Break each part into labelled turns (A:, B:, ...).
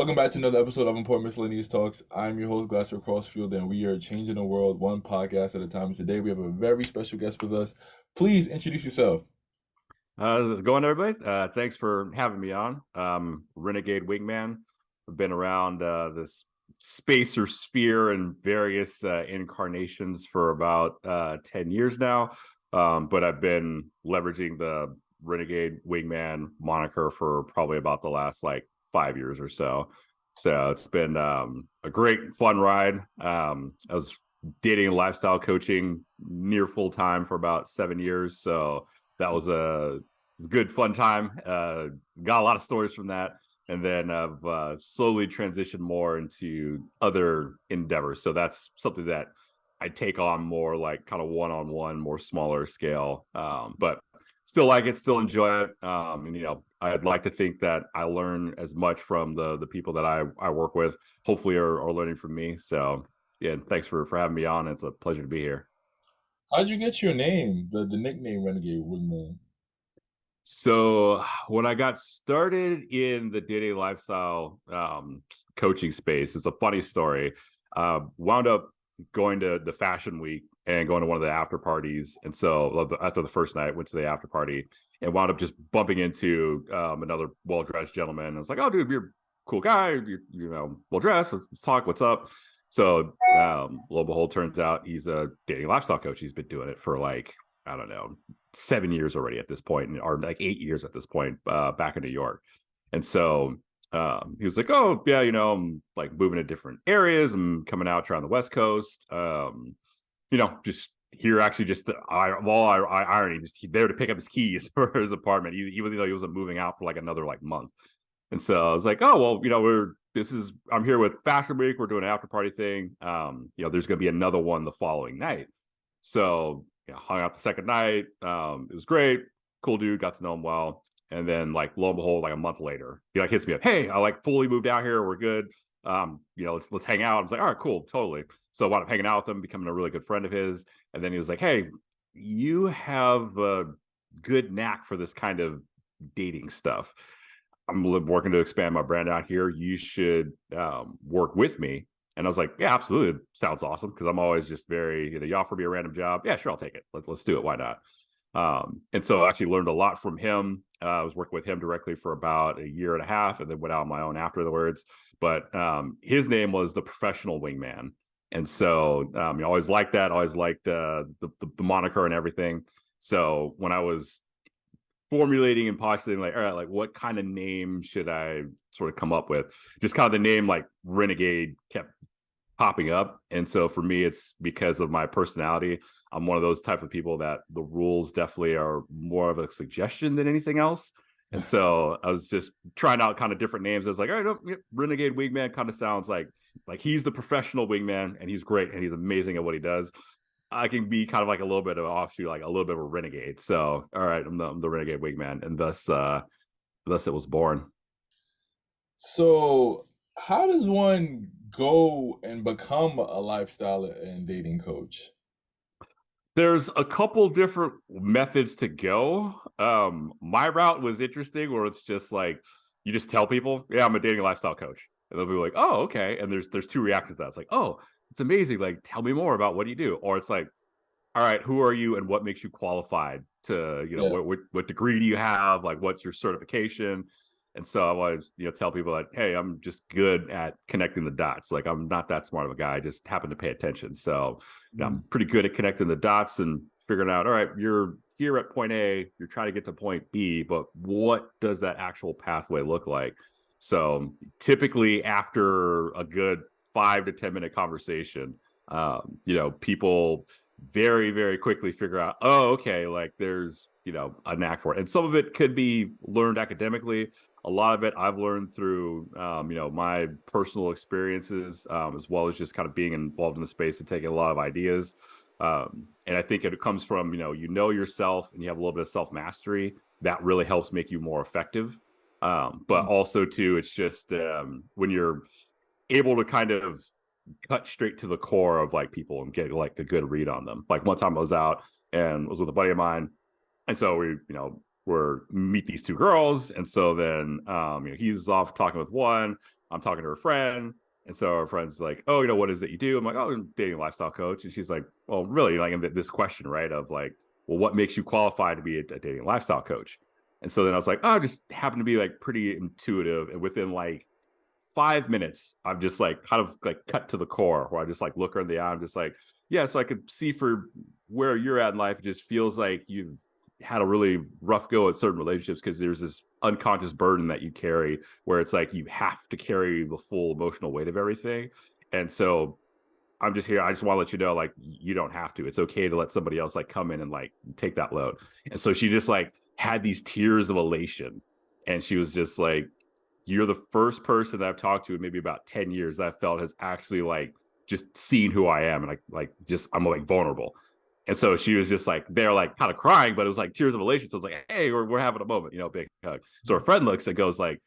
A: Welcome back to another episode of Important Miscellaneous Talks. I'm your host, Glasser Crossfield, and we are changing the world one podcast at a time. Today, we have a very special guest with us. Please introduce yourself.
B: How's it going, everybody? Thanks for having me on. Renegade Wingman. I've been around this space or sphere in various incarnations for about 10 years now. But I've been leveraging the Renegade Wingman moniker for probably about the last 5 years or so. So it's been a great, fun ride. I was dating and lifestyle coaching near full time for about 7 years. So that was a good fun time. Got a lot of stories from that, and then I've slowly transitioned more into other endeavors. So that's something that I take on more like kind of one-on-one, more smaller scale, but still like it, still enjoy it. And I'd like to think that I learn as much from the people that I work with, hopefully are learning from me. So yeah, thanks for having me on. It's a pleasure to be here.
A: How'd you get your name, the nickname Renegade Wingman?
B: So when I got started in the dating lifestyle coaching space, it's a funny story. Wound up going to the fashion week and going to one of the after parties. And so after the first night, went to the after party and wound up just bumping into another well-dressed gentleman. I was like, "Oh, dude, you're a cool guy. You're well-dressed. Let's talk. What's up?" So lo and behold, turns out he's a dating lifestyle coach. He's been doing it for I don't know, 7 years already at this point, or 8 years at this point, back in New York. And so he was like, "Oh yeah, I'm like moving to different areas. I'm coming out trying the West Coast. Just here actually just irony, just there to pick up his keys for his apartment. He wasn't moving out for another month. And so I was like, "Oh well, I'm here with Fashion Week. We're doing an after party thing. There's going to be another one the following night." So hung out the second night. It was great. Cool dude. Got to know him well. And then lo and behold, a month later, he hits me up. "Hey, I fully moved out here. We're good. Let's hang out." I was like, "All right, cool, totally." So I wound up hanging out with him, becoming a really good friend of his. And then he was like, "Hey, you have a good knack for this kind of dating stuff. I'm working to expand my brand out here. You should work with me." And I was like, "Yeah, absolutely. Sounds awesome." Because I'm always just very, you offer me a random job. Yeah, sure, I'll take it. Let's do it. Why not? And so I actually learned a lot from him. I was working with him directly for about a year and a half and then went out on my own afterwards. But his name was the Professional Wingman. And so I always liked that. Always liked the moniker and everything. So when I was formulating and postulating, all right, what kind of name should I sort of come up with? Just kind of the name Renegade kept popping up. And so for me, it's because of my personality. I'm one of those type of people that the rules definitely are more of a suggestion than anything else. And so I was just trying out kind of different names. I was like, "All right, Renegade Wingman kind of sounds like he's the professional wingman and he's great and he's amazing at what he does. I can be kind of a little bit of an offshoot, a little bit of a renegade. So, all right, I'm the Renegade Wingman." And thus it was born.
A: So, how does one go and become a lifestyle and dating coach?
B: There's a couple different methods to go. My route was interesting, where it's just you just tell people, "Yeah, I'm a dating lifestyle coach," and they'll be like, "Oh, okay." And there's two reactions to that. It's like, "Oh, it's amazing. Tell me more about what you do," or it's like, "All right, who are you and what makes you qualified to,
A: Yeah.
B: what degree do you have? What's your certification?" And so I always, tell people that, "Hey, I'm just good at connecting the dots. I'm not that smart of a guy. I just happen to pay attention. So I'm pretty good at connecting the dots and figuring out, all right, you're here at point A, you're trying to get to point B, but what does that actual pathway look like?" So typically after a good 5 to 10 minute conversation, people very, very quickly figure out, "Oh, okay, there's, a knack for it." And some of it could be learned academically. A lot of it I've learned through, my personal experiences, as well as just kind of being involved in the space and taking a lot of ideas. And I think it comes from, yourself and you have a little bit of self-mastery that really helps make you more effective. But also too, it's just when you're able to kind of cut straight to the core of people and get a good read on them. One time I was out and was with a buddy of mine, and so we meet these two girls. And so then he's off talking with one, I'm talking to her friend. And so our friend's like, oh, what is it you do? I'm like, oh, I'm a dating lifestyle coach. And she's like, well, really, like, in this question, right, of like, well, what makes you qualified to be a dating lifestyle coach? And so then I was like, oh, I just happen to be like pretty intuitive. And within like 5 minutes, I'm just like kind of like cut to the core, where I just like look her in the eye. I'm just like, yeah, so I could see for where you're at in life, it just feels like you've had a really rough go at certain relationships because there's this unconscious burden that you carry, where it's like you have to carry the full emotional weight of everything. And so I'm just here. I just want to let you know, like, you don't have to. It's okay to let somebody else like come in and like take that load. And so she just like had these tears of elation. And she was just like, you're the first person that I've talked to in maybe about 10 years that I felt has actually like just seen who I am. And I'm like vulnerable. And so she was just like, they're like kind of crying, but it was like tears of elation. So it's like, hey, we're having a moment, big hug. So her friend looks and goes like,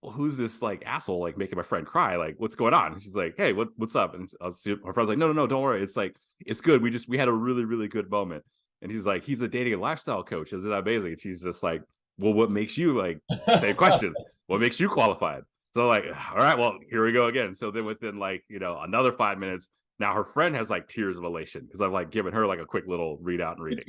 B: well, who's this like asshole like making my friend cry? Like, what's going on? And she's like, hey, what's up? And her friend's like, no, don't worry. It's like, it's good. We had a really, really good moment. And he's like, he's a dating and lifestyle coach. Isn't that amazing? And she's just like, well, what makes you like, same question, what makes you qualified? So like, all right, well, here we go again. So then within like, another 5 minutes, now her friend has like tears of elation because I've like given her like a quick little readout and reading.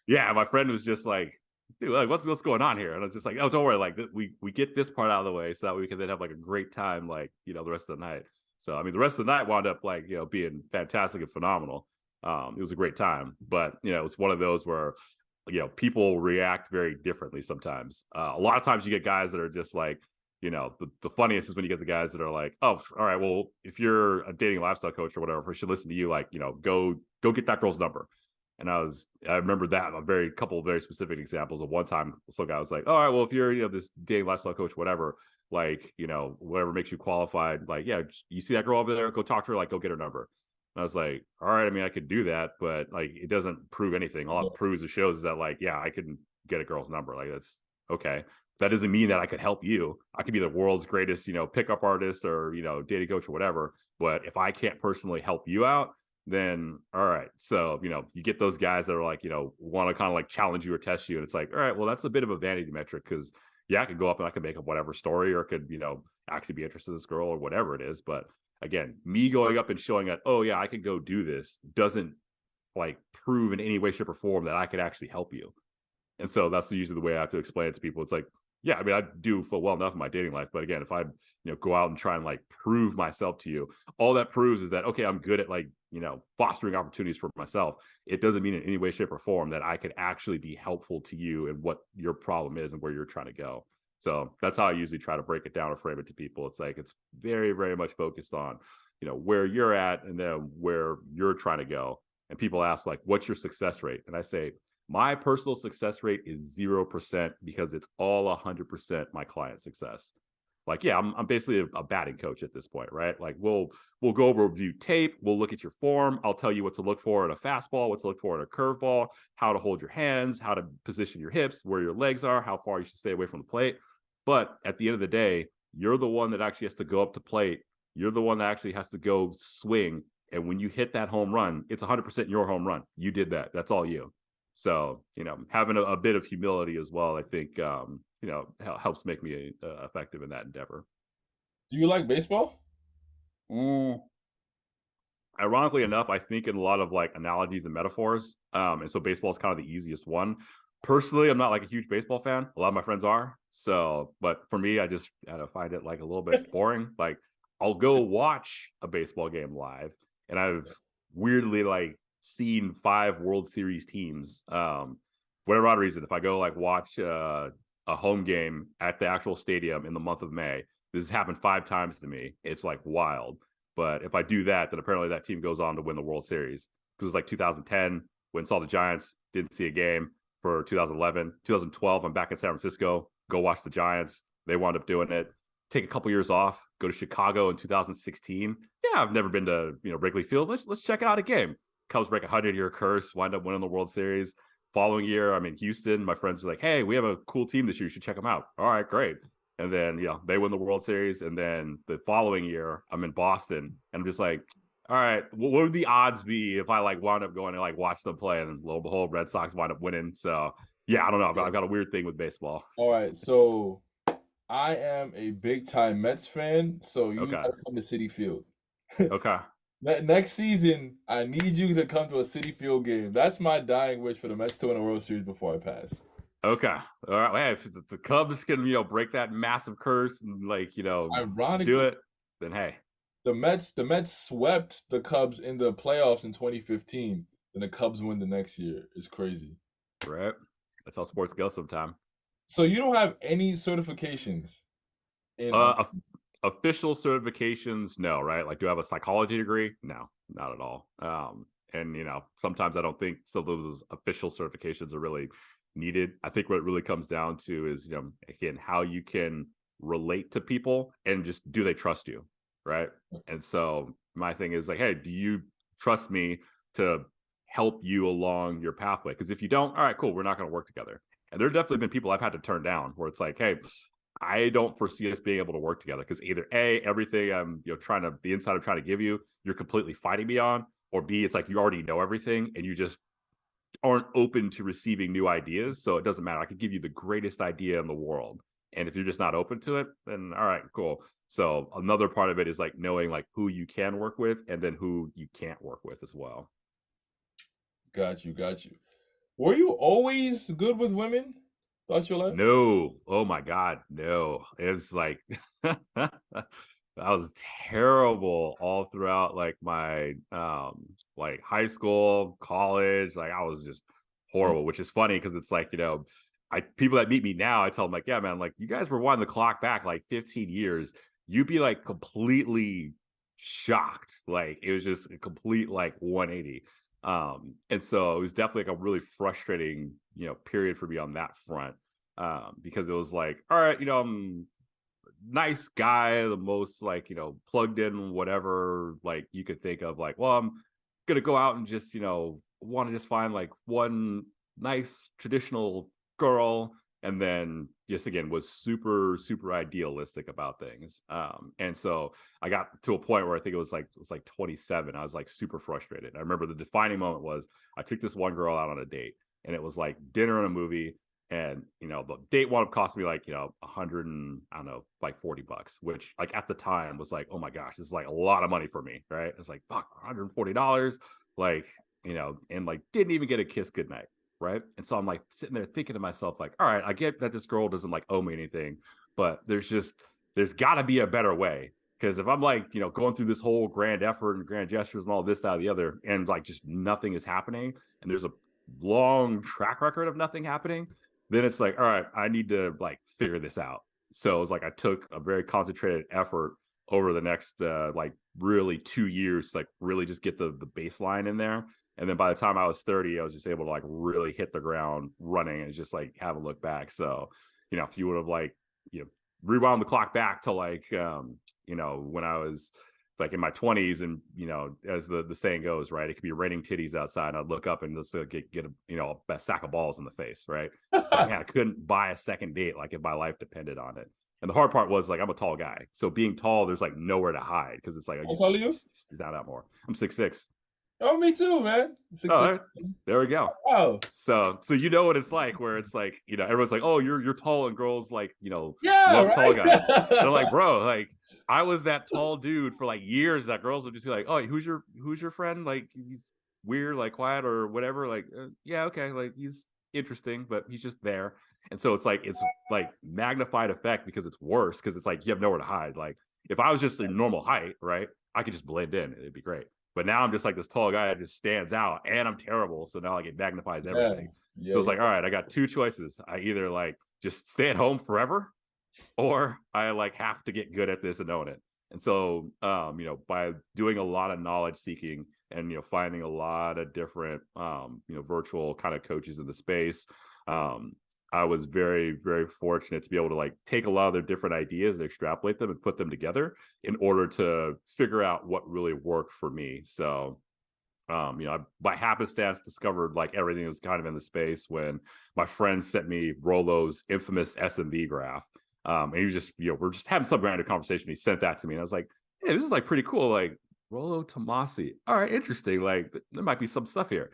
B: My friend was just like, dude, like, what's going on here? And I was just like, oh, don't worry, like we get this part out of the way so that we can then have like a great time, like, the rest of the night. So I mean, the rest of the night wound up like, being fantastic and phenomenal. It was a great time, but it's one of those where people react very differently sometimes. A lot of times you get guys that are just like, the funniest is when you get the guys that are like, oh, all right, well, if you're a dating lifestyle coach or whatever, we should listen to you, like, go get that girl's number. And I remember that a couple of very specific examples of one time some guy was like, all right, well, if you're this dating lifestyle coach, whatever, like, whatever makes you qualified, like, yeah, you see that girl over there, go talk to her, like, go get her number. And I was like, all right, I mean, I could do that, but like, it doesn't prove anything. All it proves or shows is that, like, yeah, I can get a girl's number. Like, that's okay. That doesn't mean that I could help you. I could be the world's greatest, pickup artist or, dating coach or whatever. But if I can't personally help you out, then all right. So, you get those guys that are like, want to kind of like challenge you or test you. And it's like, all right, well, that's a bit of a vanity metric because, yeah, I could go up and I could make up whatever story or could, actually be interested in this girl or whatever it is. But again, me going up and showing that, oh, yeah, I can go do this doesn't like prove in any way, shape, or form that I could actually help you. And so that's usually the way I have to explain it to people. It's like, yeah, I mean, I do feel well enough in my dating life. But again, if I, go out and try and like prove myself to you, all that proves is that, okay, I'm good at like, fostering opportunities for myself. It doesn't mean in any way, shape, or form that I could actually be helpful to you and what your problem is and where you're trying to go. So that's how I usually try to break it down or frame it to people. It's like, it's very, very much focused on, where you're at and then where you're trying to go. And people ask like, what's your success rate? And I say, my personal success rate is 0% because it's all 100% my client success. Like, yeah, I'm basically a batting coach at this point, right? Like, we'll go review tape, we'll look at your form, I'll tell you what to look for in a fastball, what to look for in a curveball, how to hold your hands, how to position your hips, where your legs are, how far you should stay away from the plate. But at the end of the day, you're the one that actually has to go up to plate. You're the one that actually has to go swing. And when you hit that home run, it's 100% your home run. You did that. That's all you. So, having a bit of humility as well, I think, helps make me effective in that endeavor.
A: Do you like baseball?
B: Ironically enough, I think in a lot of like analogies and metaphors. And so baseball is kind of the easiest one. Personally, I'm not like a huge baseball fan. A lot of my friends are. So, but for me, I just find it like a little bit boring. Like, I'll go watch a baseball game live, and I've weirdly like seen 5 World Series teams. Whatever odd reason, if I go like watch a home game at the actual stadium in the month of May, this has happened 5 times to me. It's like wild. But if I do that, then apparently that team goes on to win the World Series. Because it was like 2010 when saw the Giants, didn't see a game for 2011. 2012, I'm back in San Francisco, go watch the Giants. They wound up doing it. Take a couple years off, go to Chicago in 2016. Yeah, I've never been to Wrigley Field. Let's check out a game. Cubs break a 100-year curse, wind up winning the World Series. Following year, I'm in Houston. My friends are like, hey, we have a cool team this year. You should check them out. All right, great. And then, they win the World Series. And then the following year, I'm in Boston. And I'm just like, all right, what would the odds be if I like wound up going to like watch them play? And lo and behold, Red Sox wind up winning. So Yeah, I don't know.
A: Yeah.
B: I've got a weird thing with baseball.
A: All right, so I am a big time Mets fan, so you
B: Okay.
A: gotta come to City Field.
B: Okay.
A: Next season, I need you to come to a City Field game. That's my dying wish for the Mets to win a World Series before I pass.
B: Okay. All right. Well, hey, if the Cubs can, break that massive curse and like, do
A: Ironically,
B: it, then hey,
A: the Mets swept the Cubs in the playoffs in 2015. Then the Cubs win the next year. It's crazy.
B: right? That's how sports go sometime.
A: So you don't have any certifications in
B: Uh, Official certifications, no, right? Like, do I have a psychology degree? No, not at all. And sometimes I don't think some of those official certifications are really needed. I think what it really comes down to is, again, how you can relate to people and just do they trust you, right? And so my thing is like, hey, do you trust me to help you along your pathway? Because if you don't, all right, cool, we're not going to work together. And there have definitely been people I've had to turn down where it's like, hey, I don't foresee us being able to work together because either A, everything I'm the insight I'm trying to give you, you're completely fighting me on, or B, it's like you already know everything and you just aren't open to receiving new ideas. So it doesn't matter. I could give you the greatest idea in the world. And if you're just not open to it, then all right, cool. So another part of it is like knowing like who you can work with and then who you can't work with as well.
A: Got you, got you. Were you always good with women throughout your life?
B: No. Oh my God. No. It's like I was terrible all throughout like my like high school, college. Like I was just
A: Mm.
B: horrible, which is funny because it's like, I people that meet me now, I tell them like, yeah, man, like you guys were winding the clock back like 15 years. You'd be like completely shocked. Like it was just a complete like 180. And so it was definitely like a really frustrating, period for me on that front. Because it was like, all right, I'm nice guy, the most like, plugged in, whatever, like you could think of, like, well, I'm gonna go out and just, want to just find like one nice traditional girl, and then just again was super, super idealistic about things. And so I got to a point where I think it was like 27. I was like super frustrated. I remember the defining moment was I took this one girl out on a date, and it was like dinner and a movie, and the date wound up costing me like 100 and I don't know like $40, which like at the time was like, oh my gosh, this is like a lot of money for me, right? It's like fuck, $140, like, and like didn't even get a kiss goodnight, right? And so I'm like sitting there thinking to myself like, all right, I get that this girl doesn't like owe me anything, but there's got to be a better way. Because if I'm like, going through this whole grand effort and grand gestures and all this, that, or the other, and like just nothing is happening, and there's a long track record of nothing happening, then it's like, all right, I need to like figure this out. So it's like I took a very concentrated effort over the next like really 2 years, like really just get the baseline in there. And then by the time I was 30, I was just able to like really hit the ground running and just like haven't looked back. So, if you would have like, rewound the clock back to like, when I was like in my 20s, and as the saying goes, right, it could be raining titties outside, and I'd look up and just get a sack of balls in the face, right? It's like, man, I couldn't buy a second date like if my life depended on it. And the hard part was like I'm a tall guy, so being tall, there's like nowhere to hide because it's like
A: How tall are
B: you
A: you?
B: stand out more. I'm 6'6".
A: Oh, me too, man. 6'6".
B: Oh, there we go.
A: Wow.
B: So you know what it's like, where it's like, everyone's like, oh, you're tall, and girls like,
A: Yeah,
B: love tall guys. And I'm
A: right.
B: like, bro, like I was that tall dude for like years that girls would just be like, oh, who's your friend? Like he's weird, like quiet or whatever. Like, yeah, okay, like he's interesting, but he's just there. And so it's like magnified effect because it's worse because it's like you have nowhere to hide. Like if I was just a normal height, right, I could just blend in. It'd be great. But now I'm just like this tall guy that just stands out, and I'm terrible. So now like it magnifies
A: Yeah,
B: everything.
A: yeah,
B: So it's
A: yeah.
B: like, all right, I got two choices. I either like just stay at home forever, or I like have to get good at this and own it. And so, by doing a lot of knowledge seeking and, finding a lot of different, virtual kind of coaches in the space, um, I was very, very fortunate to be able to like take a lot of their different ideas and extrapolate them and put them together in order to figure out what really worked for me. So, I by happenstance discovered like everything that was kind of in the space when my friend sent me Rollo's infamous SMB graph. And he was just, we're just having some random conversation. He sent that to me, and I was like, hey, this is like pretty cool. Like Rollo Tomasi. All right, interesting. Like there might be some stuff here.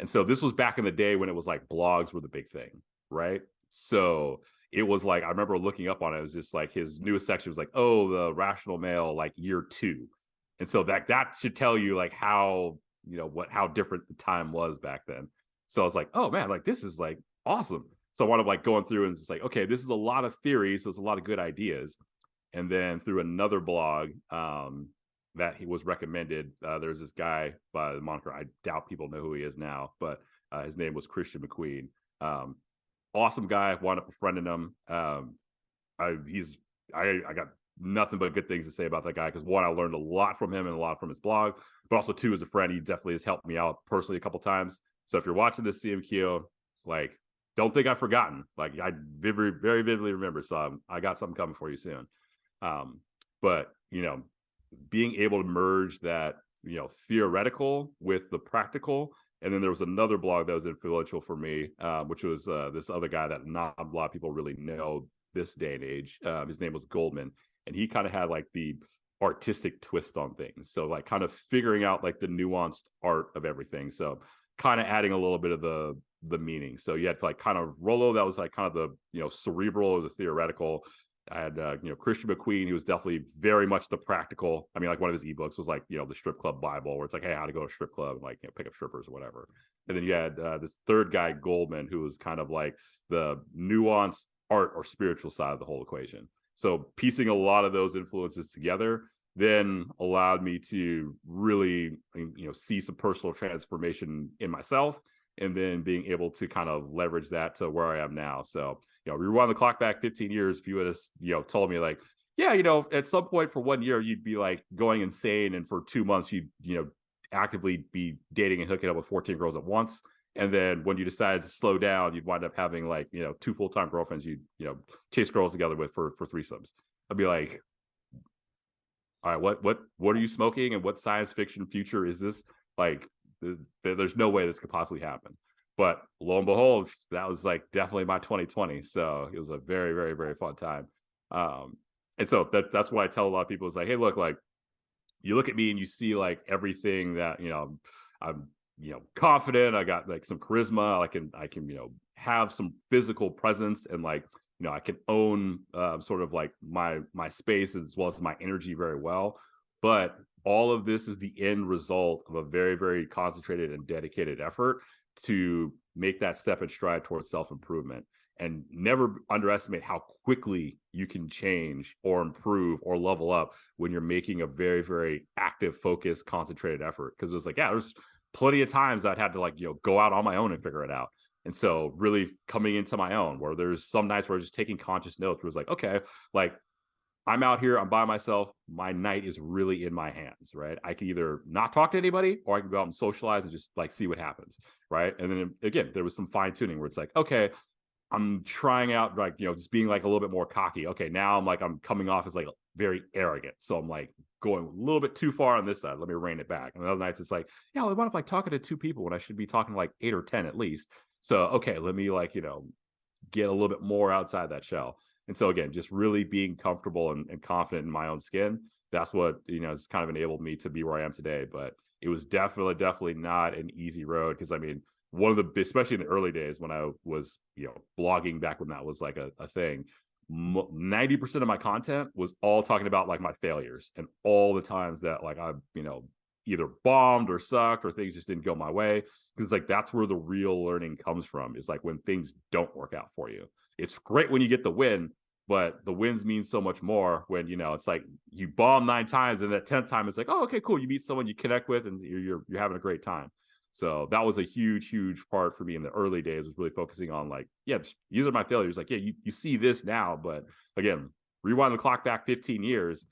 B: And so this was back in the day when it was like blogs were the big thing. right? So it was like, I remember looking up on it. It was just like his newest section was like, oh, the rational male, like year 2. And so that should tell you like how, how different the time was back then. So I was like, oh man, like this is like awesome. So I wanted like going through and it's like, okay, this is a lot of theories. So there's a lot of good ideas. And then through another blog that he was recommended, there's this guy by the moniker, I doubt people know who he is now, but his name was Christian McQueen. Awesome guy, wound up befriending him. I got nothing but good things to say about that guy because one, I learned a lot from him and a lot from his blog, but also two, as a friend, he definitely has helped me out personally a couple times. So if you're watching this CMQ, like, don't think I've forgotten. Like, I very, very vividly remember. So I got something coming for you soon. But being able to merge that theoretical with the practical. And then there was another blog that was influential for me, which was this other guy that not a lot of people really know this day and age. His name was Goldman, and he kind of had like the artistic twist on things. So like kind of figuring out like the nuanced art of everything. So kind of adding a little bit of the meaning. So you had like kind of Rollo, that was like kind of the cerebral or the theoretical. I had Christian McQueen, he was definitely very much the practical. I mean, like one of his ebooks was like the strip club Bible, where it's like, hey, how to go to a strip club and like pick up strippers or whatever. And then you had this third guy, Goldman, who was kind of like the nuanced art or spiritual side of the whole equation. So piecing a lot of those influences together then allowed me to really see some personal transformation in myself, and then being able to kind of leverage that to where I am now. So, rewind the clock back 15 years, if you would have, told me like, yeah, at some point for 1 year, you'd be like going insane. And for 2 months, you'd, actively be dating and hooking up with 14 girls at once. And then when you decided to slow down, you'd wind up having like, 2 full-time girlfriends you'd, chase girls together with for threesomes. I'd be like, all right, what are you smoking? And what science fiction future is this? Like, there's no way this could possibly happen. But lo and behold, that was like definitely my 2020. So it was a very, very, very fun time. And so that's why I tell a lot of people, is like, hey, look, like, you look at me and you see like everything that, I'm, confident. I got like some charisma. I can, have some physical presence, and like, I can own sort of like my space as well as my energy very well. But all of this is the end result of a very, very concentrated and dedicated effort to make that step and stride towards self-improvement. And never underestimate how quickly you can change or improve or level up when you're making a very, very active, focused, concentrated effort. Because it was like, yeah, there's plenty of times I'd had to like, go out on my own and figure it out. And so really coming into my own, where there's some nights where I was just taking conscious notes, where it's like, okay, like, I'm out here, I'm by myself, my night is really in my hands, right? I can either not talk to anybody, or I can go out and socialize and just like see what happens, right? And then again, there was some fine tuning where it's like, okay, I'm trying out like, just being like a little bit more cocky. Okay, now I'm coming off as like very arrogant. So I'm like going a little bit too far on this side. Let me rein it back. And other nights it's like, yeah, I want to like talking to 2 people when I should be talking to like 8 or 10 at least. So, okay, let me like, get a little bit more outside that shell. And so again, just really being comfortable and confident in my own skin. That's what, has kind of enabled me to be where I am today. But it was definitely not an easy road. Because I mean, especially in the early days when I was, blogging back when that was like a thing, 90% of my content was all talking about like my failures and all the times that like I, either bombed or sucked or things just didn't go my way. Because like that's where the real learning comes from, is like when things don't work out for you. It's great when you get the win, but the wins mean so much more when, it's like you bomb 9 times and that 10th time it's like, oh, okay, cool. You meet someone you connect with and you're having a great time. So that was a huge, huge part for me in the early days, was really focusing on like, yeah, these are my failures. Like, yeah, you see this now, but again, rewind the clock back 15 years,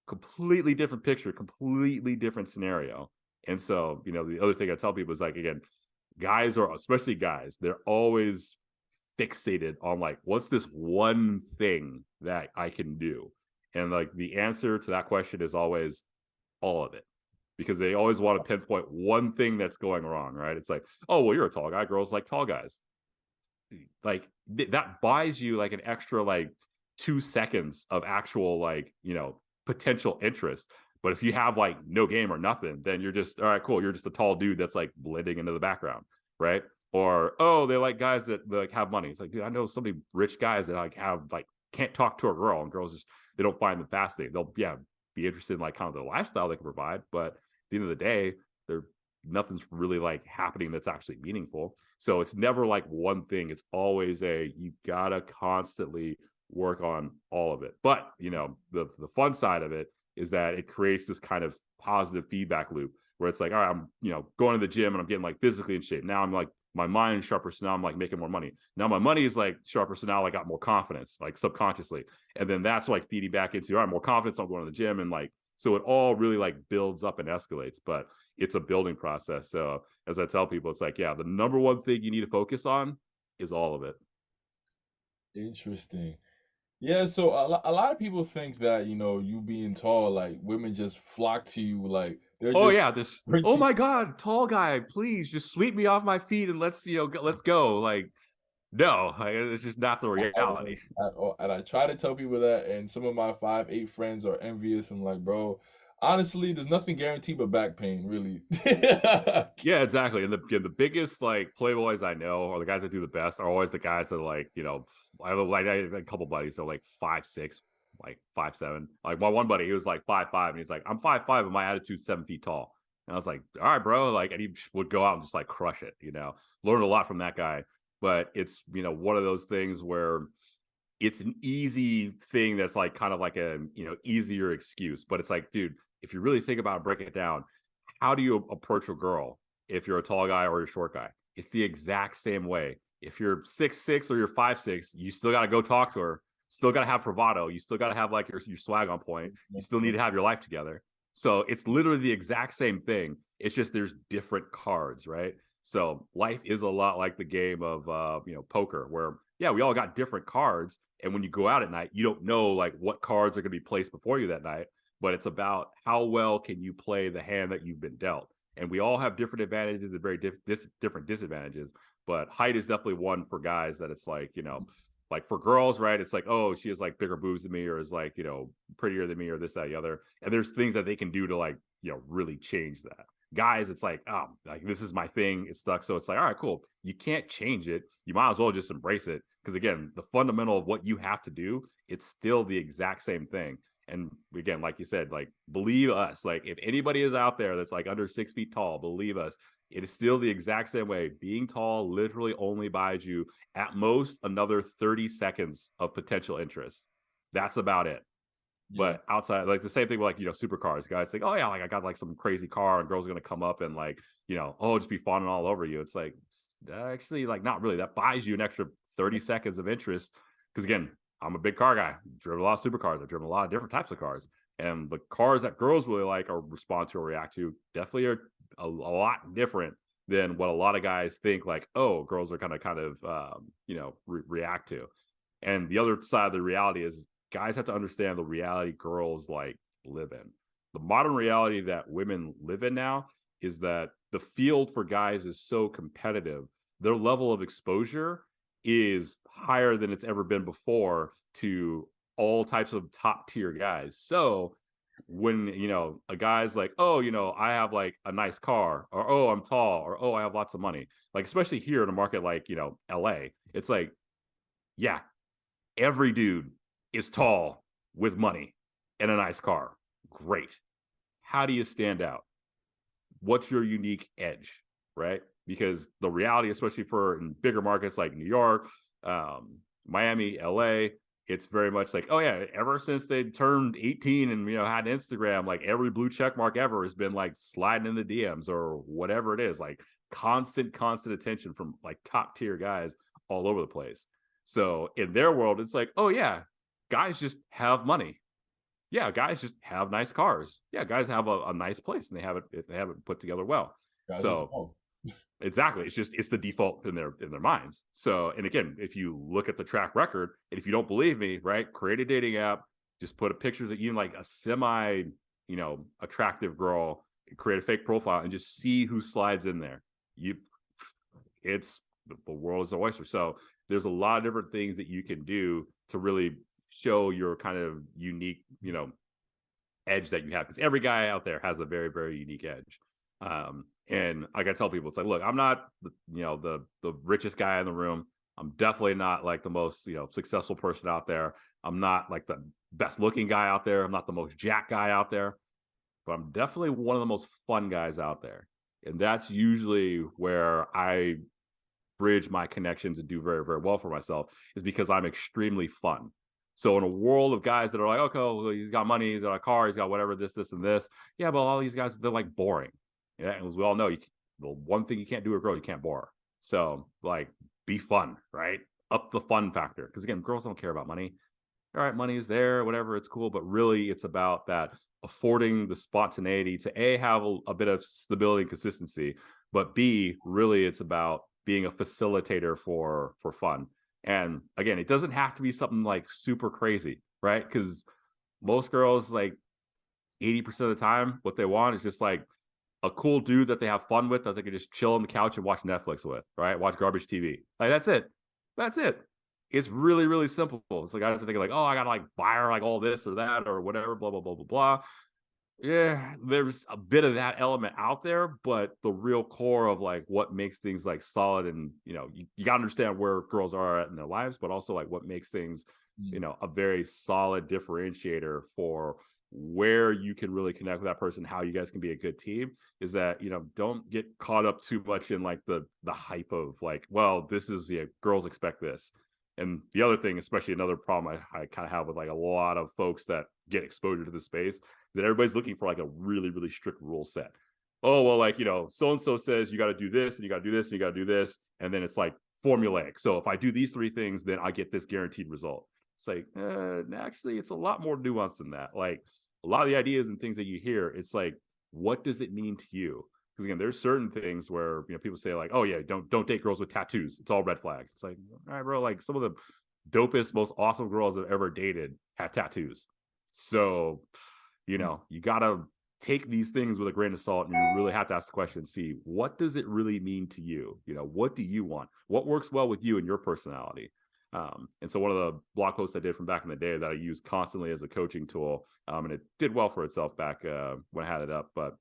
B: completely different picture, completely different scenario. And so, the other thing I tell people is like, again, especially guys, they're always fixated on like, what's this one thing that I can do? And like the answer to that question is always all of it, because they always want to pinpoint one thing that's going wrong, right? It's like, oh, well, you're a tall guy. Girls like tall guys. Like that buys you like an extra like 2 seconds of actual like, potential interest. But if you have like no game or nothing, then you're just, all right, cool. You're just a tall dude that's like blending into the background, right? Or, oh, they like guys that like have money. It's like, dude, I know so many rich guys that like have like can't talk to a girl, and girls just they don't find them fascinating. They'll be interested in like kind of the lifestyle they can provide, but at the end of the day, they're nothing's really like happening that's actually meaningful. So it's never like one thing. It's always you gotta constantly work on all of it. But the fun side of it is that it creates this kind of positive feedback loop where it's like, all right, I'm going to the gym and I'm getting like physically in shape. Now I'm like my mind is sharper, so now I'm like making more money. Now my money is like sharper, so now I got more confidence, like subconsciously. And then that's like feeding back into, all right, more confidence, I'm going to the gym. And like, so it all really like builds up and escalates, but it's a building process. So as I tell people, it's like, yeah, the number one thing you need to focus on is all of it.
A: Interesting. Yeah, so a lot of people think that, you being tall, like women just flock to you, like they're
B: Oh
A: just
B: yeah, oh
A: pretty.
B: my God, tall guy, please just sweep me off my feet and let's go. Like, no, like, it's just not the
A: At all,
B: reality.
A: at all. And I try to tell people that, and some of my 5'8" friends are envious. I'm like, bro, honestly, there's nothing guaranteed but back pain, really.
B: Yeah, exactly. And the biggest like playboys I know, or the guys that do the best, are always the guys that like I have a couple buddies that are like 5'6", like 5'7". Like my one buddy, he was like 5'5", and he's like, I'm 5'5", and my attitude's 7 feet tall. And I was like, all right, bro. Like, and he would go out and just like crush it. Learned a lot from that guy. But it's one of those things where it's an easy thing that's like kind of like a easier excuse. But it's like, dude, if you really think about it, break it down, how do you approach a girl if you're a tall guy or you're a short guy? It's the exact same way. If you're 6'6" or you're 5'6", you still got to go talk to her. Still got to have bravado. You still got to have like your swag on point. You still need to have your life together. So it's literally the exact same thing. It's just there's different cards, right? So life is a lot like the game of poker, where yeah, we all got different cards, and when you go out at night, you don't know like what cards are going to be placed before you that night. But it's about how well can you play the hand that you've been dealt. And we all have different advantages and very different disadvantages. But height is definitely one for guys that it's like, like for girls, right? It's like, oh, she has like bigger boobs than me, or is like, prettier than me, or this, that, the other. And there's things that they can do to like, really change that. Guys, it's like, oh, like this is my thing. It's stuck. So it's like, all right, cool. You can't change it. You might as well just embrace it. Because again, the fundamental of what you have to do, it's still the exact same thing. And again, like you said, like believe us, like if anybody is out there that's like under 6 feet tall, believe us, it is still the exact same way. Being tall literally only buys you at most another 30 seconds of potential interest. That's about it.
A: Yeah.
B: But outside, like the same thing with like, supercars. Guys think, oh yeah, like I got like some crazy car and girls are gonna come up and like, oh, just be fawning all over you. It's like actually like not really. That buys you an extra 30 seconds of interest. Because again, I'm a big car guy. I've driven a lot of supercars. I've driven a lot of different types of cars. And the cars that girls really like or respond to or react to definitely are a lot different than what a lot of guys think like, oh, girls are react to. And the other side of the reality is guys have to understand the reality girls like live in. The modern reality that women live in now is that the field for guys is so competitive. Their level of exposure is higher than it's ever been before to all types of top tier guys. So when a guy's like, oh, I have like a nice car, or oh, I'm tall, or oh, I have lots of money, like especially here in a market like LA, it's like, yeah, every dude is tall with money and a nice car. Great. How do you stand out? What's your unique edge, right? Because the reality, especially for in bigger markets like New York, Miami, LA, it's very much like, oh yeah, ever since they turned 18 and had Instagram, like every blue check mark ever has been like sliding in the DMs or whatever it is, like constant attention from like top tier guys all over the place. So in their world, it's like, oh yeah, guys just have money. Yeah, guys just have nice cars. Yeah, guys have a nice place and they have it put together well.
A: Guys are
B: So
A: tall.
B: exactly, it's the default in their minds. So, and again, if you look at the track record, and if you don't believe me, right, create a dating app, just put a picture that you like a semi, attractive girl, create a fake profile, and just see who slides in there. It's the world is an oyster. So there's a lot of different things that you can do to really show your kind of unique, edge that you have, because every guy out there has a very, very unique edge. And like I tell people, it's like, look, I'm not the richest guy in the room. I'm definitely not like the most successful person out there. I'm not like the best looking guy out there. I'm not the most jack guy out there, but I'm definitely one of the most fun guys out there. And that's usually where I bridge my connections and do very, very well for myself, is because I'm extremely fun. So in a world of guys that are like, okay, well, he's got money, he's got a car, he's got whatever, this, and this. Yeah, but all these guys, they're like boring. Yeah, and as we all know, the one thing you can't do with a girl, you can't bore her. So like, be fun, right? Up the fun factor. Because again, girls don't care about money. All right, money is there, whatever, it's cool. But really, it's about that affording the spontaneity to have a bit of stability and consistency, but B, really it's about being a facilitator for fun. And again, it doesn't have to be something like super crazy, right? Because most girls, like 80% of the time, what they want is just like a cool dude that they have fun with, that they can just chill on the couch and watch Netflix with, right? Watch garbage TV. Like that's it. That's it. It's really, really simple. It's like guys are thinking like, oh, I gotta like buy her like all this or that or whatever, blah, blah, blah, blah, blah. Yeah, there's a bit of that element out there, but the real core of like what makes things like solid, and you got to understand where girls are at in their lives, but also like what makes things a very solid differentiator for where you can really connect with that person, how you guys can be a good team, is that don't get caught up too much in like the hype of like, well, this is girls expect this. And the other thing, especially another problem I kind of have with like a lot of folks that get exposure to the space, that everybody's looking for like a really, really strict rule set. Oh, well, like, so and so says you got to do this and you got to do this and you got to do this. And then it's like formulaic. So if I do these three things, then I get this guaranteed result. It's like, actually, it's a lot more nuanced than that. Like a lot of the ideas and things that you hear, it's like, what does it mean to you? Because again, there's certain things where people say like, oh yeah, don't date girls with tattoos. It's all red flags. It's like, all right, bro, like some of the dopest, most awesome girls I've ever dated had tattoos. So, you gotta take these things with a grain of salt, and you really have to ask the question, see, what does it really mean to you? What do you want? What works well with you and your personality? And so one of the blog posts I did from back in the day that I use constantly as a coaching tool, and it did well for itself back when I had it up, but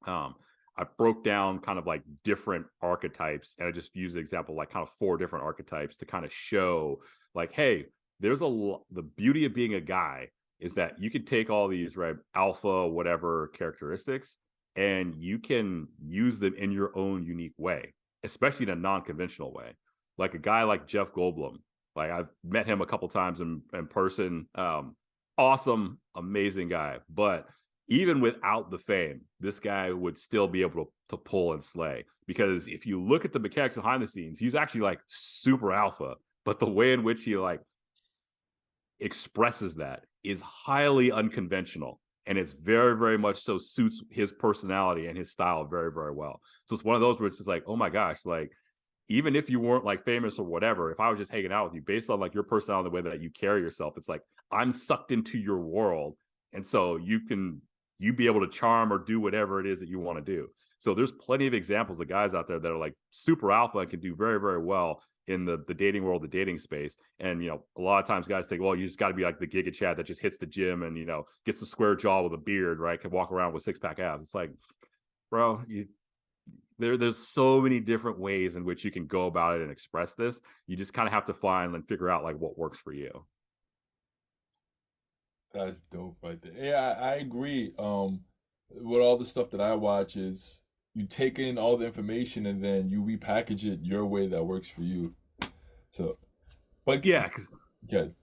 B: I broke down kind of like different archetypes, and I just used an example, like kind of 4 different archetypes to kind of show like, hey, there's the beauty of being a guy is that you can take all these, right, alpha, whatever characteristics, and you can use them in your own unique way, especially in a non-conventional way. Like a guy like Jeff Goldblum, like I've met him a couple times in person. Awesome, amazing guy. But even without the fame, this guy would still be able to pull and slay. Because if you look at the mechanics behind the scenes, he's actually like super alpha. But the way in which he like expresses that is highly unconventional. And it's very, very much so suits his personality and his style very, very well. So it's one of those where it's just like, oh my gosh, like even if you weren't like famous or whatever, if I was just hanging out with you based on like your personality, the way that you carry yourself, it's like I'm sucked into your world. And so you be able to charm or do whatever it is that you want to do. So there's plenty of examples of guys out there that are like super alpha and can do very, very well in the dating world, the dating space. And, a lot of times guys think, well, you just got to be like the Giga Chad that just hits the gym and, gets the square jaw with a beard, right? Can walk around with 6-pack abs. It's like, bro, there's so many different ways in which you can go about it and express this. You just kind of have to find and figure out like what works for you.
A: That's dope right there. Yeah, I agree. With all the stuff that I watch is you take in all the information and then you repackage it your way that works for you. So, but
B: Yeah,
A: good.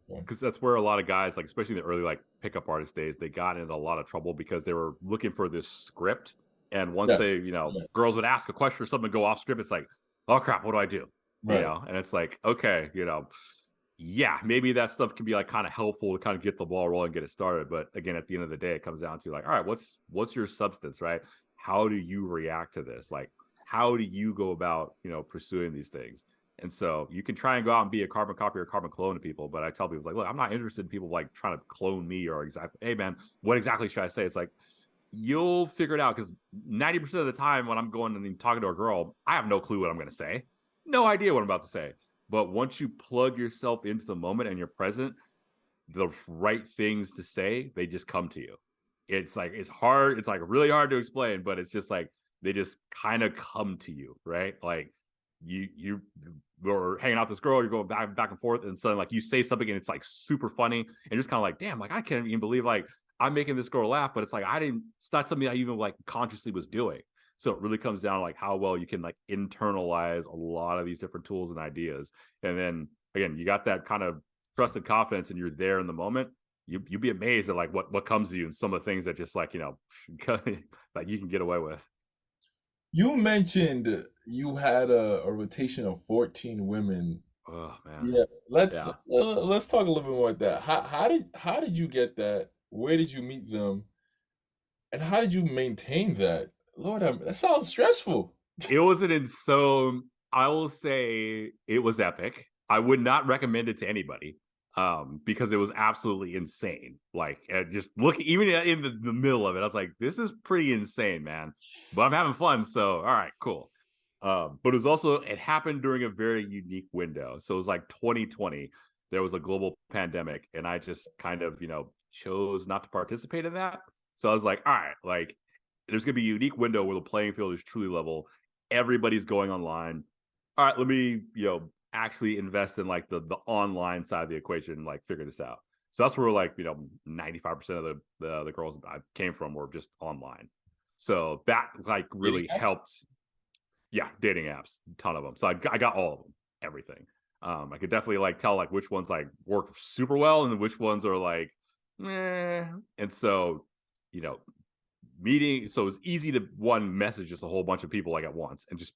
B: Because that's where a lot of guys, like especially in the early like pickup artist days, they got into a lot of trouble because they were looking for this script. And once
A: Yeah,
B: they,
A: yeah,
B: girls would ask a question or something go off script, it's like, oh crap, what do I do?
A: right.
B: And it's like, okay, yeah, maybe that stuff can be like kind of helpful to kind of get the ball rolling, get it started. But again, at the end of the day, it comes down to like, all right, what's your substance, right? How do you react to this? Like, how do you go about, pursuing these things? And so you can try and go out and be a carbon copy or carbon clone to people. But I tell people, like, look, I'm not interested in people like trying to clone me or exactly, hey man, what exactly should I say? It's like, you'll figure it out, because 90% of the time when I'm going and talking to a girl, I have no clue what I'm going to say. No idea what I'm about to say. But once you plug yourself into the moment and you're present, the right things to say, they just come to you. It's like, it's hard. It's like really hard to explain, but it's just like they just kind of come to you, right? Like you were hanging out with this girl, you're going back and forth, and suddenly like you say something and it's like super funny, and you're just kind of like, damn, like I can't even believe like I'm making this girl laugh, but it's like it's not something I even like consciously was doing. So it really comes down to like how well you can like internalize a lot of these different tools and ideas. And then again, you got that kind of trust and confidence and you're there in the moment. You'd be amazed at like what comes to you and some of the things that just like, like you can get away with.
A: You mentioned you had a rotation of 14 women.
B: Oh man.
A: Yeah,
B: Yeah.
A: let's talk a little bit more about that. How did you get that? Where did you meet them? And how did you maintain that? Lord, that sounds stressful.
B: It was an insane. I will say it was epic. I would not recommend it to anybody because it was absolutely insane. Like just look, even in the middle of it, I was like, this is pretty insane, man. But I'm having fun, so all right, cool. But it was also it happened during a very unique window. So it was like 2020. There was a global pandemic, and I just kind of chose not to participate in that. So I was like, all right, like there's going to be a unique window where the playing field is truly level. Everybody's going online. All right, let me, actually invest in like the online side of the equation and like figure this out. So that's where like, 95% of the girls I came from were just online. So that like
A: Dating
B: really
A: app?
B: helped. Yeah, dating apps, a ton of them. So I got all of them, everything. I could definitely like tell like which ones like work super well and which ones are like, eh. And so, you know, meeting, so it's easy to one message just a whole bunch of people like at once and just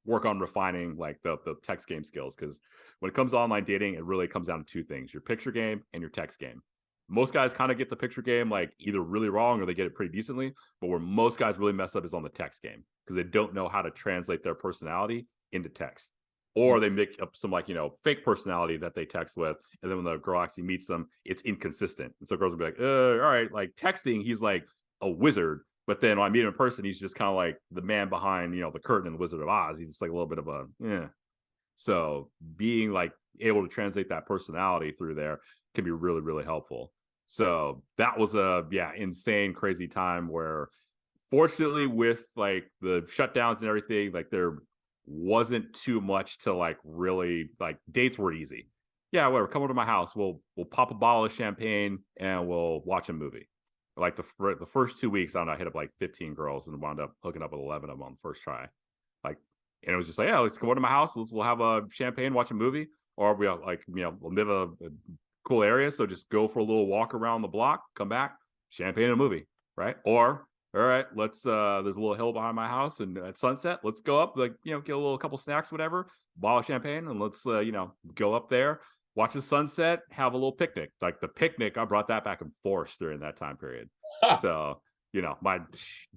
B: work on refining like the text game skills, because when it comes to online dating it really comes down to two things: your picture game and your text game. Most guys kind of get the picture game like either really wrong or they get it pretty decently, but where most guys really mess up is on the text game because they don't know how to translate their personality into text, or they make up some like fake personality that they text with, and then when the girl actually meets them it's inconsistent, and so girls will be like, all right, like texting he's like a wizard, but then when I meet him in person, he's just kind of like the man behind, the curtain in the Wizard of Oz. He's just like a little bit of a, yeah. So being like able to translate that personality through there can be really, really helpful. So that was a, insane, crazy time where fortunately with like the shutdowns and everything, like there wasn't too much to like really like dates were easy. Yeah, whatever. Come over to my house. We'll pop a bottle of champagne and we'll watch a movie. Like the first 2 weeks, I don't know, I hit up like 15 girls and wound up hooking up with 11 of them on the first try. Like, and it was just like, yeah, let's go over to my house. We'll have a champagne, watch a movie, or we'll like, we'll live a cool area. So just go for a little walk around the block, come back, champagne and a movie, right? Or all right, let's there's a little hill behind my house, and at sunset, let's go up, like get a couple snacks, whatever, bottle of champagne, and let's go up there, watch the sunset, have a little picnic. Like the picnic, I brought that back in force during that time period.
A: Ha!
B: So my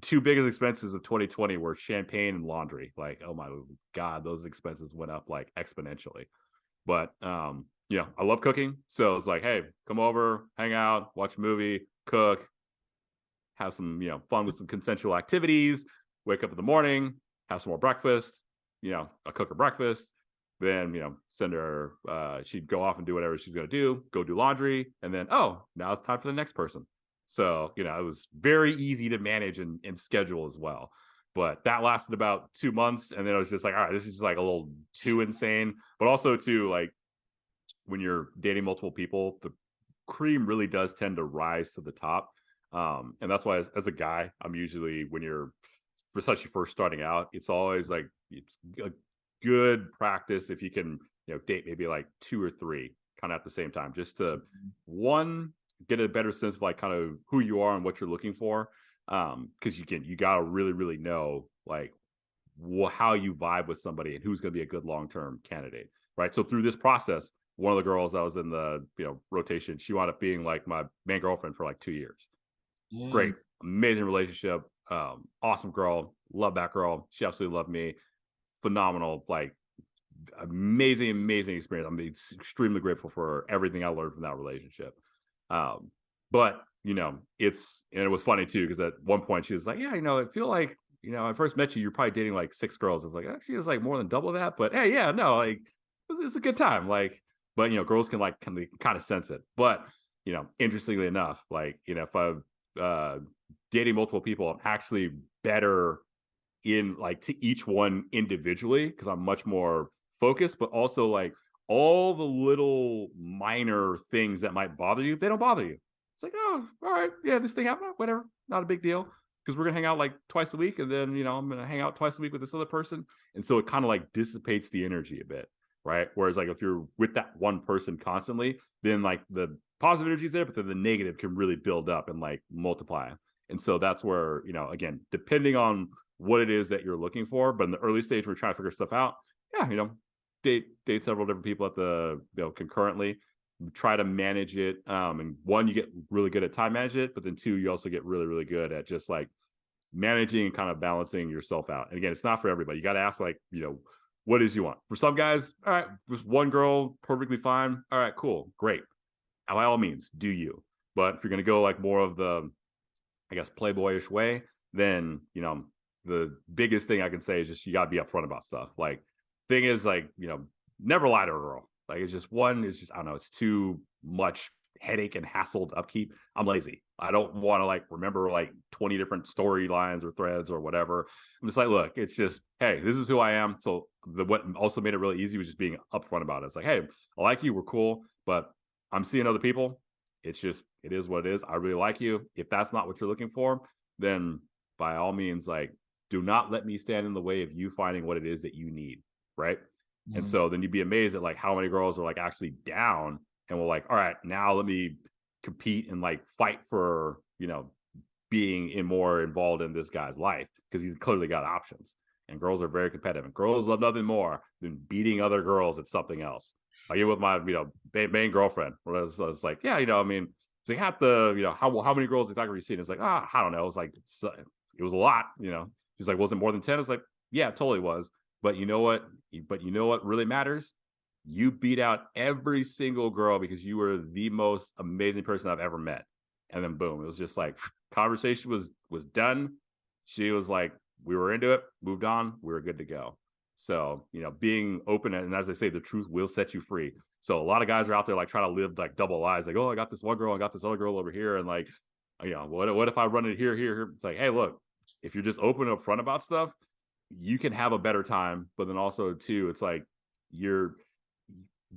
B: two biggest expenses of 2020 were champagne and laundry. Like, oh my god, those expenses went up like exponentially. But I love cooking, so it's like, hey, come over, hang out, watch a movie, cook, have some fun with some consensual activities, wake up in the morning, have some more breakfast, I cook her breakfast, then send her, she'd go off and do whatever she's going to do, go do laundry, and then now it's time for the next person. So it was very easy to manage and schedule as well. But that lasted about 2 months, and then I was just like, all right, this is just like a little too insane. But also too, like when you're dating multiple people, the cream really does tend to rise to the top. And that's why as a guy, I'm usually, when you're especially first starting out, it's always like it's a good practice if you can date maybe like two or three kind of at the same time, just to one, get a better sense of like kind of who you are and what you're looking for, because you gotta really really know like how you vibe with somebody and who's going to be a good long-term candidate, right? So through this process, one of the girls that was in the rotation, she wound up being like my main girlfriend for like 2 years.
A: Mm.
B: Great, amazing relationship, awesome girl, love that girl, she absolutely loved me, phenomenal, like amazing experience. I'm extremely grateful for everything I learned from that relationship. But it was funny too, because at one point she was like, yeah, I feel like I first met you, you're probably dating like 6 girls. I was like, actually it was like more than double that, but hey, yeah, no, like it's a good time, like. But girls can like kind of sense it. But interestingly enough, like if I'm dating multiple people, I'm actually better in like to each one individually because I'm much more focused, but also like all the little minor things that might bother you, they don't bother you. It's like, oh, all right, yeah, this thing happened, whatever, not a big deal. Because we're gonna hang out like twice a week, and then I'm gonna hang out twice a week with this other person, and so it kind of like dissipates the energy a bit, right? Whereas like if you're with that one person constantly, then like the positive energy is there, but then the negative can really build up and like multiply. And so that's where again, depending on what it is that you're looking for, but in the early stage, we're trying to figure stuff out. Yeah, date several different people at the concurrently, try to manage it, and one, you get really good at time managing it, but then two, you also get really really good at just like managing and kind of balancing yourself out. And again, it's not for everybody. You got to ask like what is you want. For some guys, all right, just one girl, perfectly fine. All right, cool, great, by all means do you. But if you're going to go like more of the, I guess, playboyish way, then the biggest thing I can say is just you got to be upfront about stuff. Like, thing is, like, never lie to a girl. Like, it's just I don't know, it's too much headache and hassle to upkeep. I'm lazy. I don't want to like remember like 20 different storylines or threads or whatever. I'm just like, look, it's just, hey, this is who I am. So what also made it really easy was just being upfront about it. It's like, hey, I like you, we're cool, but I'm seeing other people. It's just, it is what it is. I really like you. If that's not what you're looking for, then by all means, like, do not let me stand in the way of you finding what it is that you need, right?
A: Mm-hmm.
B: And so then you'd be amazed at like how many girls are like actually down and we're like, all right, now let me compete and like fight for being more involved in this guy's life because he's clearly got options. And girls are very competitive, and girls love nothing more than beating other girls at something else. I get with my main girlfriend, where it's like, yeah, I mean, so you have to, how many girls exactly were you seeing? It's like, I don't know. It's like, it was a lot. She's like, was it more than 10? It's like, yeah, it totally was. But you know what? Really matters? You beat out every single girl because you were the most amazing person I've ever met. And then boom, it was just like conversation was done. She was like, we were into it, moved on, we were good to go. So, being open, and as they say, the truth will set you free. So a lot of guys are out there like trying to live like double lives, like, oh, I got this one girl, I got this other girl over here, and like, what if I run it here? It's like, hey, look, if you're just open and upfront about stuff, you can have a better time. But then also too, it's like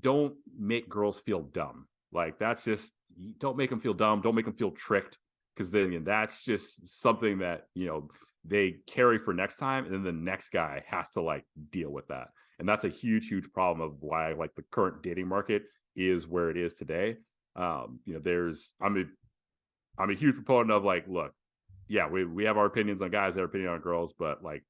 B: don't make girls feel dumb. Like, that's just, don't make them feel dumb. Don't make them feel tricked, because then that's just something that they carry for next time, and then the next guy has to like deal with that. And that's a huge problem of why like the current dating market is where it is today. I'm a huge proponent of like, look, yeah, we have our opinions on guys, their opinion on girls, but like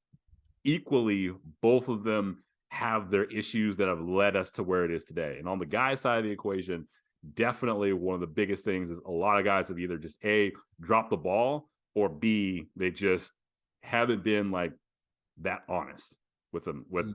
B: equally, both of them have their issues that have led us to where it is today. And on the guy side of the equation, definitely one of the biggest things is a lot of guys have either just A, dropped the ball, or B, they just haven't been like that honest with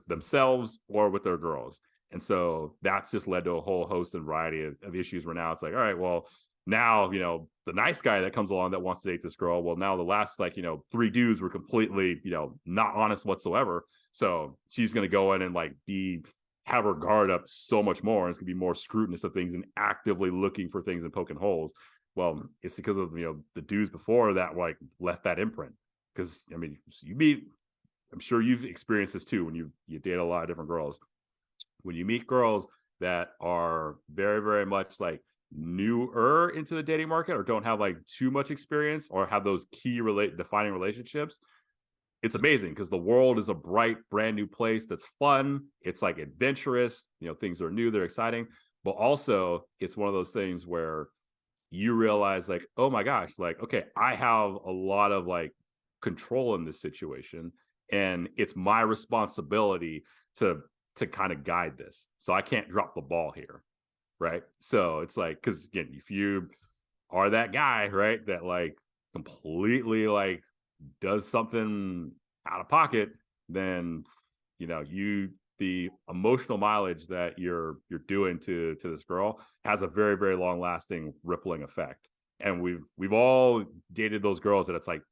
B: themselves or with their girls. And so that's just led to a whole host and variety of issues where now it's like, all right, well, now, the nice guy that comes along that wants to date this girl, well, now the last, like, 3 dudes were completely, not honest whatsoever. So she's going to go in and like have her guard up so much more. And it's going to be more scrutinous of things and actively looking for things and poking holes. Well, it's because of, the dudes before that like left that imprint. Because, I mean, I'm sure you've experienced this too when you date a lot of different girls. When you meet girls that are very, very much like newer into the dating market, or don't have like too much experience, or have those key defining relationships, it's amazing because the world is a bright, brand new place that's fun. It's like adventurous, things are new, they're exciting, but also it's one of those things where you realize like, oh my gosh, like, okay, I have a lot of like control in this situation, and it's my responsibility to kind of guide this. So I can't drop the ball here. Right. So it's like, because again, if you are that guy, right, that like completely like does something out of pocket, then the emotional mileage that you're doing to this girl has a very, very long lasting rippling effect. And we've all dated those girls that it's like,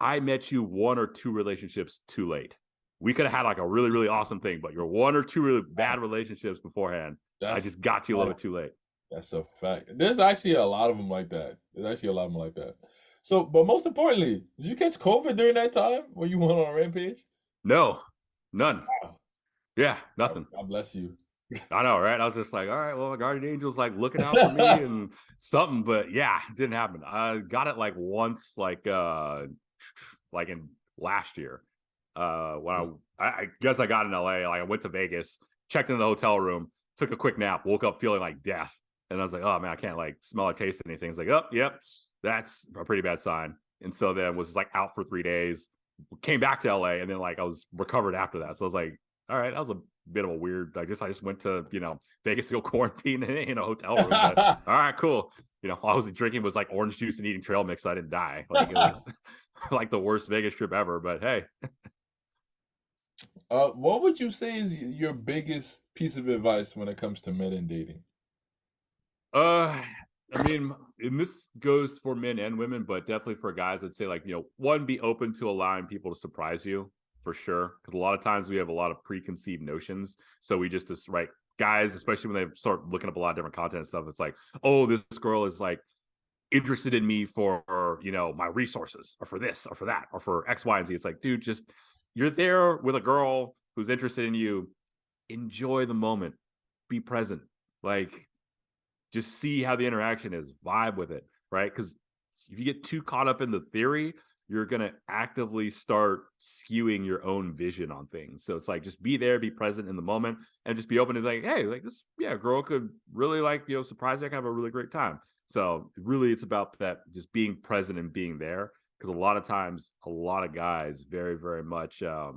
B: I met you 1 or 2 relationships too late. We could have had like a really, really awesome thing, but you're 1 or 2 really bad relationships beforehand. I just got you a little bit too late.
A: That's a fact. There's actually a lot of them like that. So, but most importantly, did you catch COVID during that time when you went on a rampage?
B: No, none.
A: Wow.
B: Yeah,
A: God
B: nothing.
A: God bless you.
B: I know, right? I was just like, all right, well, my guardian angel's like looking out for me and something, but yeah, it didn't happen. I got it like once, like in last year. When I guess I got in LA, like I went to Vegas, checked in the hotel room, took a quick nap, woke up feeling like death. And I was like, oh man, I can't like smell or taste anything. It's like, oh, yep, that's a pretty bad sign. And so then was like out for 3 days, came back to LA, and then like I was recovered after that. So I was like, all right, that was a bit of a weird. I just went to Vegas to go quarantine in a hotel room, but all right, cool. All I was drinking was like orange juice and eating trail mix. So I didn't die. Like it was like the worst Vegas trip ever. But hey,
A: What would you say is your biggest piece of advice when it comes to men and dating?
B: uh, I mean, and this goes for men and women, but definitely for guys, I'd say like one, be open to allowing people to surprise you for sure, because a lot of times we have a lot of preconceived notions, so we just right guys, especially when they start looking up a lot of different content and stuff. It's like, oh, this girl is like interested in me for my resources or for this or for that or for X, Y, and Z. It's like, dude, just you're there with a girl who's interested in you. Enjoy the moment. Be present. Like, just see how the interaction is. Vibe with it, right? Because if you get too caught up in the theory, you're gonna actively start skewing your own vision on things. So it's like just be there, be present in the moment, and just be open to like, hey, like this, yeah, girl could really like surprise you. I can have a really great time. So really, it's about that, just being present and being there. Because a lot of times, a lot of guys very, very much are,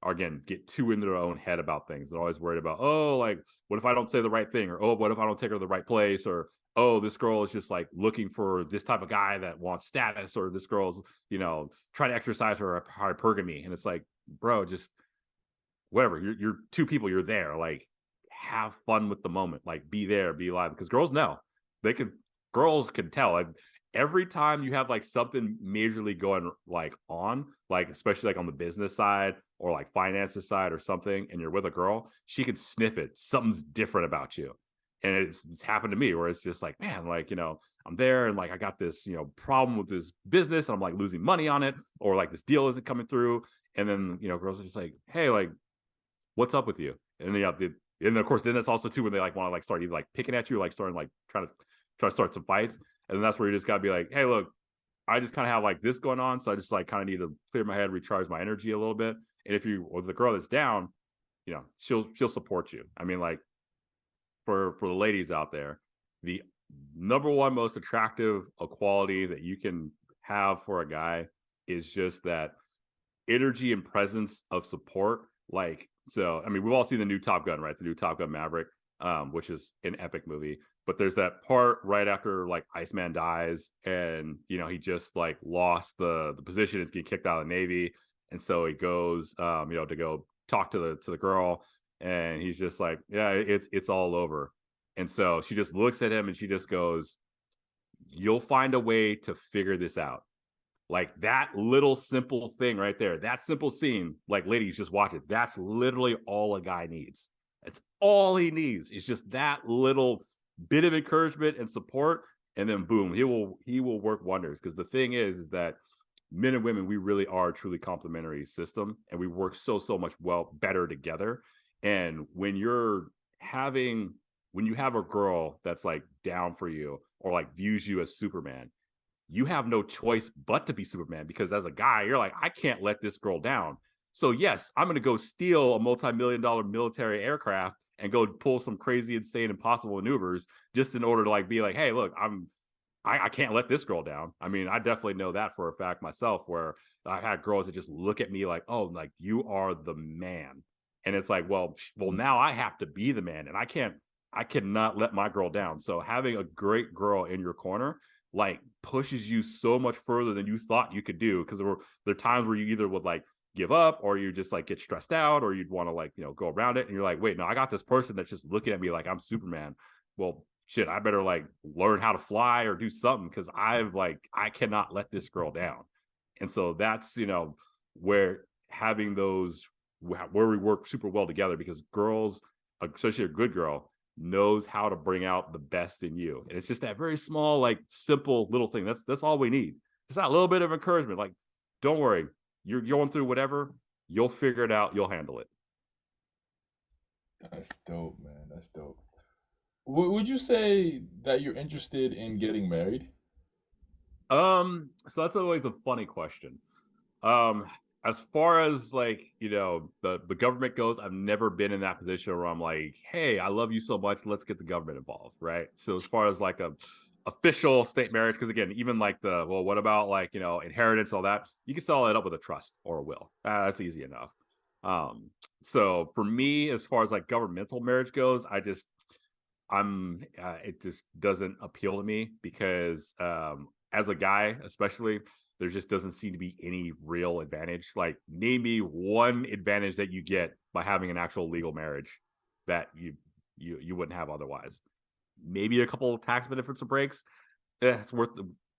B: again, get too into their own head about things. They're always worried about, oh, like what if I don't say the right thing, or oh, what if I don't take her to the right place, or oh, this girl is just like looking for this type of guy that wants status, or this girl's trying to exercise her hypergamy. And it's like, bro, just whatever. You're two people. You're there. Like, have fun with the moment. Like, be there, be alive. Because girls know, they can. Girls can tell. Like, every time you have like something majorly going like on, like especially like on the business side or like finances side or something, and you're with a girl, she can sniff it. Something's different about you. And it's happened to me where it's just like, man, like, I'm there and like I got this, problem with this business and I'm like losing money on it, or like this deal isn't coming through. And then, girls are just like, hey, like, what's up with you? And and of course, then that's also too when they like want to like start either like picking at you, or like starting like try to start some fights. And then that's where you just gotta be like, hey, look, I just kind of have like this going on, so I just like kind of need to clear my head, recharge my energy a little bit. And if you or the girl that's down, she'll support you. I mean, like for the ladies out there, the number one most attractive quality that you can have for a guy is just that energy and presence of support. Like, so I mean, we've all seen the new Top Gun, right? The new Top Gun Maverick, which is an epic movie. But there's that part right after like Iceman dies, and he just like lost the position, is getting kicked out of the Navy, and so he goes, to go talk to the girl, and he's just like, yeah, it's all over. And so she just looks at him and she just goes, "You'll find a way to figure this out." Like that little simple thing right there, that simple scene, like ladies, just watch it. That's literally all a guy needs. It's all he needs. It's just that little bit of encouragement and support, and then boom, he will work wonders. Because the thing is that men and women, we really are a truly complementary system, and we work so much better together. And when you have a girl that's like down for you or like views you as Superman, you have no choice but to be Superman, because as a guy, you're like, I can't let this girl down. So yes, I'm going to go steal a multi-million-dollar military aircraft and go pull some crazy, insane, impossible maneuvers just in order to like be like, hey, look, I can't let this girl down. I mean, I definitely know that for a fact myself, where I've had girls that just look at me like, oh, like you are the man. And it's like, well, now I have to be the man, and I cannot let my girl down. So having a great girl in your corner like pushes you so much further than you thought you could do. Because there are times where you either would like give up, or you just like get stressed out, or you'd want to like go around it, and you're like, wait, no, I got this person that's just looking at me like I'm Superman. Well, shit, I better like learn how to fly or do something, because I cannot let this girl down. And so that's where having those, where we work super well together, because girls, especially a good girl, knows how to bring out the best in you. And it's just that very small, like simple little thing. That's all we need. just that little bit of encouragement. Like, don't worry, you're going through whatever, you'll figure it out, you'll handle it.
A: That's dope, man. That's dope. Would you say that you're interested in getting married?
B: So that's always a funny question. Um, as far as like, the government goes, I've never been in that position where I'm like, hey, I love you so much, let's get the government involved, right? So as far as like a official state marriage, because again, even like what about like, inheritance, all that, you can settle it up with a trust or a will. That's easy enough. Um, so for me, as far as like governmental marriage goes, it just doesn't appeal to me because as a guy, especially, there just doesn't seem to be any real advantage. Like, name me one advantage that you get by having an actual legal marriage that you wouldn't have otherwise. Maybe a couple of tax benefits or breaks. It's worth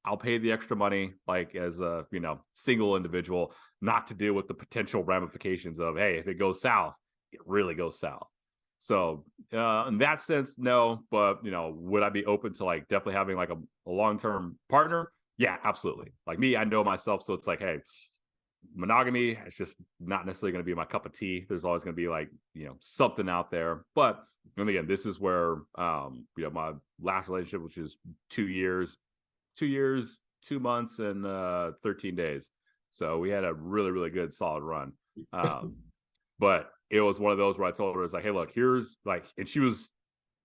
B: I'll pay the extra money, like as a single individual, not to deal with the potential ramifications of, hey, if it goes south, it really goes south. So in that sense, no. But would I be open to like definitely having like a long term partner? Yeah, absolutely. Like me, I know myself, so it's like, hey, monogamy, it's just not necessarily going to be my cup of tea. There's always going to be like something out there. But and again, this is where my last relationship, which is 2 years, 2 years, 2 months, and 13 days. So we had a really, really good solid run. But it was one of those where I told her, it's like, hey, look, here's like, and she was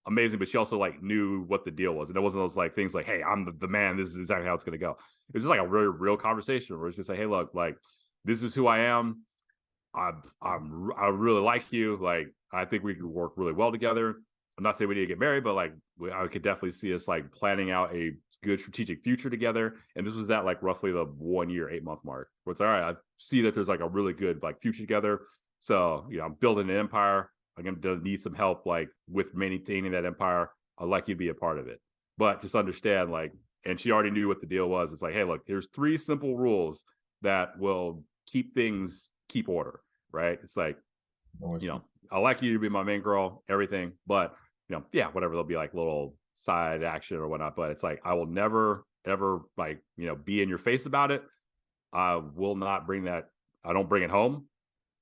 B: amazing, but she also like knew what the deal was. And it wasn't those like things like, hey, I'm the man, this is exactly how it's going to go. It was just like a really real conversation where it's just like, hey, look, like, this is who I am. I really like you. Like, I think we could work really well together. I'm not saying we need to get married, but like, I could definitely see us like planning out a good strategic future together. And this was at like roughly the 1 year, 8 month mark. Where it's all right. I see that there's like a really good like future together. So I'm building an empire. I'm going to need some help like with maintaining that empire. I'd like you to be a part of it, but just understand like. And she already knew what the deal was. It's like, hey, look, there's 3 simple rules that will keep order, right? It's like, I like you to be my main girl, everything, but yeah, whatever. There'll be like little side action or whatnot, but it's like, I will never ever like be in your face about it. I will not bring that. I don't bring it home,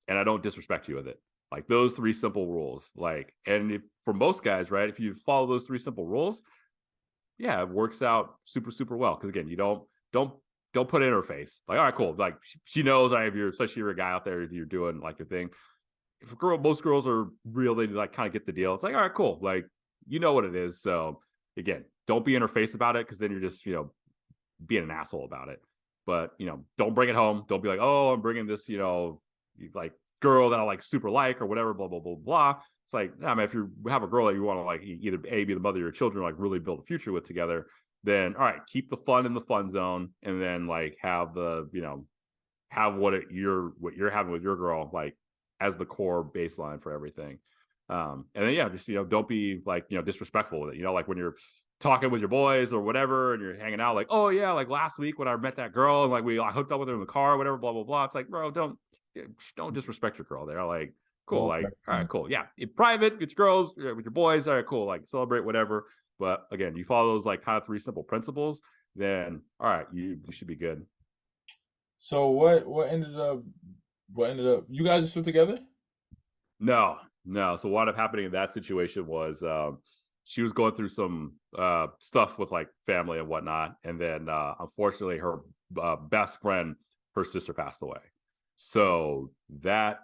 B: and I don't disrespect you with it. Like, those 3 simple rules. Like, and if for most guys, right, if you follow those 3 simple rules, yeah, it works out super, super well. Because again, you don't put it in her face. Like, all right, cool. Like, she knows, if you're, especially if you're a guy out there, if you're doing like your thing. If most girls are real, they like kind of get the deal. It's like, all right, cool. Like, you know what it is. So again, don't be in her face about it, because then you're just being an asshole about it. But don't bring it home. Don't be like, oh, I'm bringing this like girl that I like super like or whatever, blah blah blah blah. It's like, I mean, if you have a girl that you want to like either be the mother of your children, like really build a future with together, then all right, keep the fun in the fun zone, and then like have the have what you're having with your girl like as the core baseline for everything. And then yeah, just don't be like disrespectful with it. Like when you're talking with your boys or whatever, and you're hanging out, like, oh yeah, like last week when I met that girl and like I hooked up with her in the car, or whatever, blah blah blah. It's like, bro, don't disrespect your girl there. Like, cool, like, all right, cool, yeah, in private with your girls, with your boys, all right, cool, like celebrate whatever. But again, you follow those like kind of 3 simple principles, then all right, you should be good.
A: So what ended up you guys are still together?
B: No, no. So what ended up happening in that situation was she was going through some stuff with like family and whatnot, and then unfortunately her best friend, her sister, passed away. So that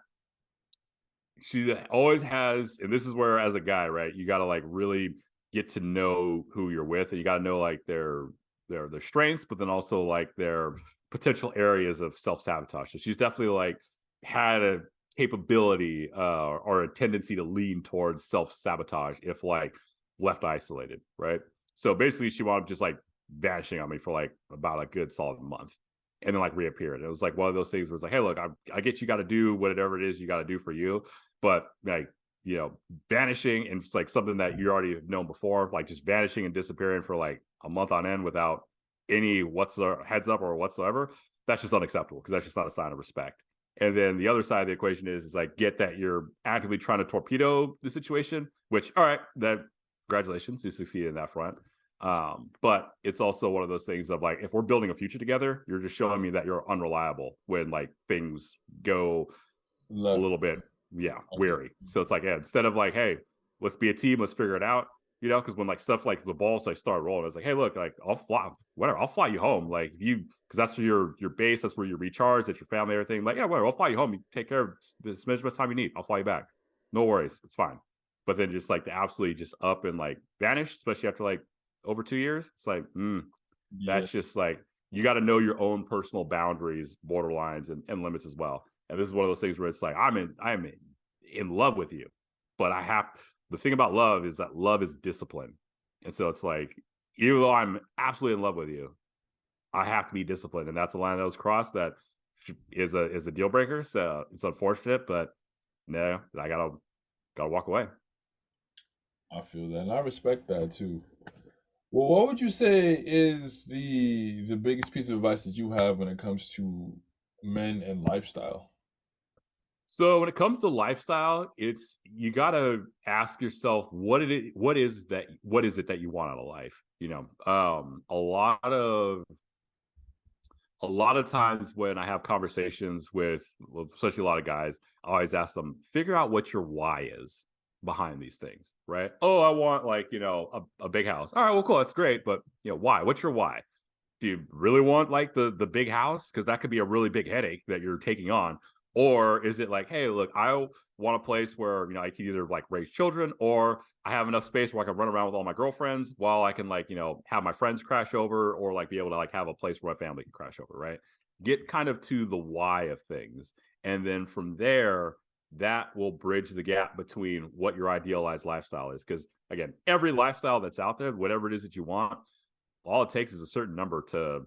B: she always has, and this is where as a guy, right, you got to like really get to know who you're with, and you got to know like their strengths, but then also like their potential areas of self-sabotage. So she's definitely like had a capability or a tendency to lean towards self-sabotage if like left isolated, right? So basically she wound up just like vanishing on me for like about a good solid month, and then like reappeared. It was like one of those things where it's like, hey, look, I get you got to do whatever it is you got to do for you, but like vanishing, and it's like something that you already have known before, like just vanishing and disappearing for like a month on end without any heads up or whatsoever. That's just unacceptable, because that's just not a sign of respect. And then the other side of the equation is like, get that you're actively trying to torpedo the situation, which, all right, that congratulations, you succeeded in that front. But it's also one of those things of like, if we're building a future together, you're just showing me that you're unreliable when like things go a
A: Left.
B: little bit, yeah,
A: Okay.
B: weary. So it's like, yeah, instead of like, hey, let's be a team, let's figure it out, you know, because when like stuff like the balls like start rolling, it's like, hey, look, like I'll fly, whatever, I'll fly you home, like you, because that's your base, that's where you recharge, that's your family, everything. Like, yeah, whatever, I'll fly you home. You take care of as much time you need. I'll fly you back. No worries, it's fine. But then just like the absolutely just up and like vanish, especially after like over 2 years, it's like,
A: Yeah.
B: that's just like you got to know your own personal boundaries, borderlines, and limits as well. And this is one of those things where it's like I'm in love with you, but I have the thing about love is that love is discipline, and so it's like even though I'm absolutely in love with you, I have to be disciplined, and that's a line that was crossed that is a deal breaker. So it's unfortunate, but no, I gotta walk away.
A: I feel that, and I respect that too. Well, what would you say is the biggest piece of advice that you have when it comes to men and lifestyle?
B: So when it comes to lifestyle, it's you got to ask yourself what is it that you want out of life? You know, a lot of times when I have conversations with, well, especially a lot of guys, I always ask them, figure out what your why is behind these things, right? Oh, I want like, you know, a big house. All right, well, cool, that's great, but you know, why? What's your why? Do you really want like the big house? Because that could be a really big headache that you're taking on. Or is it like, hey, look, I want a place where, you know, I can either like raise children, or I have enough space where I can run around with all my girlfriends while I can like, you know, have my friends crash over, or like be able to like have a place where my family can crash over, right? Get kind of to the why of things. And then from there, that will bridge the gap between what your idealized lifestyle is. Because again, every lifestyle that's out there, whatever it is that you want, all it takes is a certain number to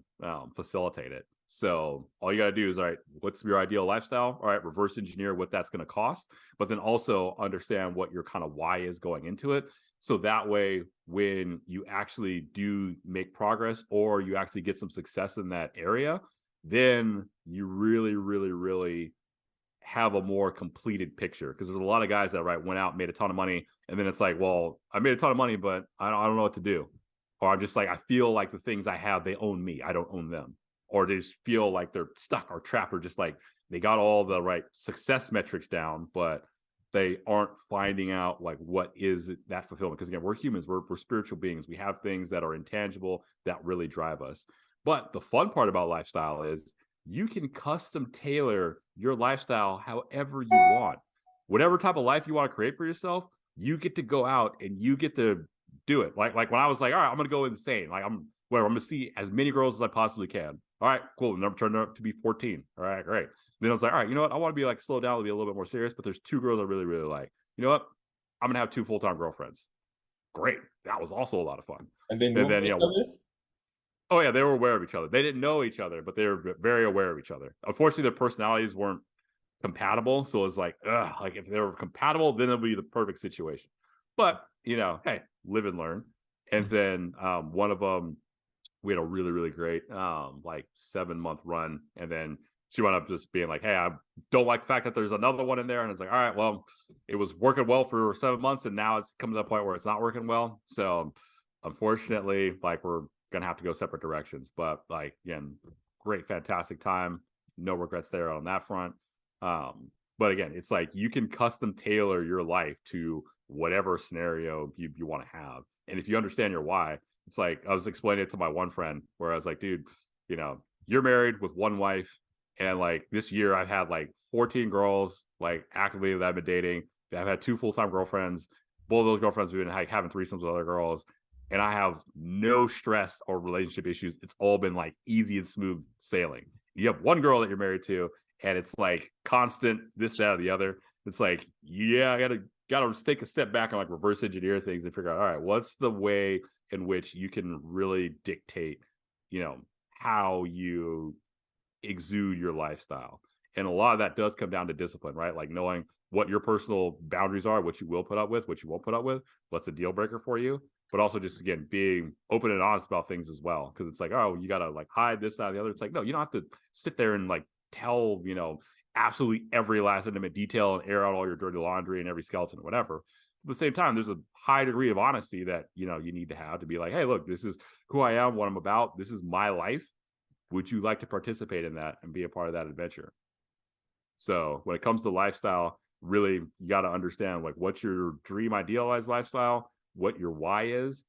B: facilitate it. So all you got to do is, all right, what's your ideal lifestyle? All right, reverse engineer what that's going to cost, but then also understand what your kind of why is going into it. So that way, when you actually do make progress or you actually get some success in that area, then you really, really, really have a more completed picture. Because there's a lot of guys that went out, made a ton of money, and then it's like, well, I made a ton of money, but I don't know what to do. Or I'm just like, I feel like the things I have, they own me. I don't own them. Or they just feel like they're stuck or trapped, or just like they got all the right success metrics down, but they aren't finding out like what is that fulfillment. Because again, we're humans, we're spiritual beings. We have things that are intangible that really drive us. But the fun part about lifestyle is you can custom tailor your lifestyle however you want. Whatever type of life you want to create for yourself, you get to go out and you get to do it. Like when I was like, all right, I'm gonna go insane. Like I'm gonna see as many girls as I possibly can. All right, cool. The number turned out to be 14. All right, great. Then I was like, all right, you know what? I want to be like slow down, to be a little bit more serious. But there's two girls I really, really like. You know what? I'm gonna have two full-time girlfriends. Great. That was also a lot of fun.
A: And they
B: And
A: knew
B: then
A: about each other?
B: oh yeah, they were aware of each other. They didn't know each other, but they were very aware of each other. Unfortunately, their personalities weren't compatible, so it's like, ugh, like if they were compatible, then it'll be the perfect situation. But you know, hey, live and learn. And
A: Mhm.
B: then one of them, we had a really, really great like 7 month run, and then she wound up just being like, hey, I don't like the fact that there's another one in there. And it's like, all right, well, it was working well for 7 months, and now it's coming to the point where it's not working well. So unfortunately, like we're gonna have to go separate directions. But like again, great, fantastic time. No regrets there on that front. But again, it's like you can custom tailor your life to whatever scenario you want to have. And if you understand your why, it's like I was explaining it to my one friend where I was like, dude, you know, you're married with one wife, and like this year I've had like 14 girls like actively that I've been dating. I've had two full-time girlfriends. Both of those girlfriends have been like having threesomes with other girls, and I have no stress or relationship issues. It's all been like easy and smooth sailing. You have one girl that you're married to, and it's like constant this, that, or the other. It's like, yeah, I gotta take a step back and like reverse engineer things and figure out, all right, what's the way in which you can really dictate, you know, how you exude your lifestyle. And a lot of that does come down to discipline, right? Like knowing what your personal boundaries are, what you will put up with, what you won't put up with, what's a deal breaker for you. But also just again being open and honest about things as well. Cause it's like, oh, you gotta like hide this, that, and the other. It's like, no, you don't have to sit there and like tell, you know, absolutely every last intimate detail and air out all your dirty laundry and every skeleton or whatever. the same time, there's a high degree of honesty that, you know, you need to have to be like, hey, look, this is who I am, what I'm about. This is my life. Would you like to participate in that and be a part of that adventure? So when it comes to lifestyle, really, you got to understand like what's your dream idealized lifestyle, what your why is,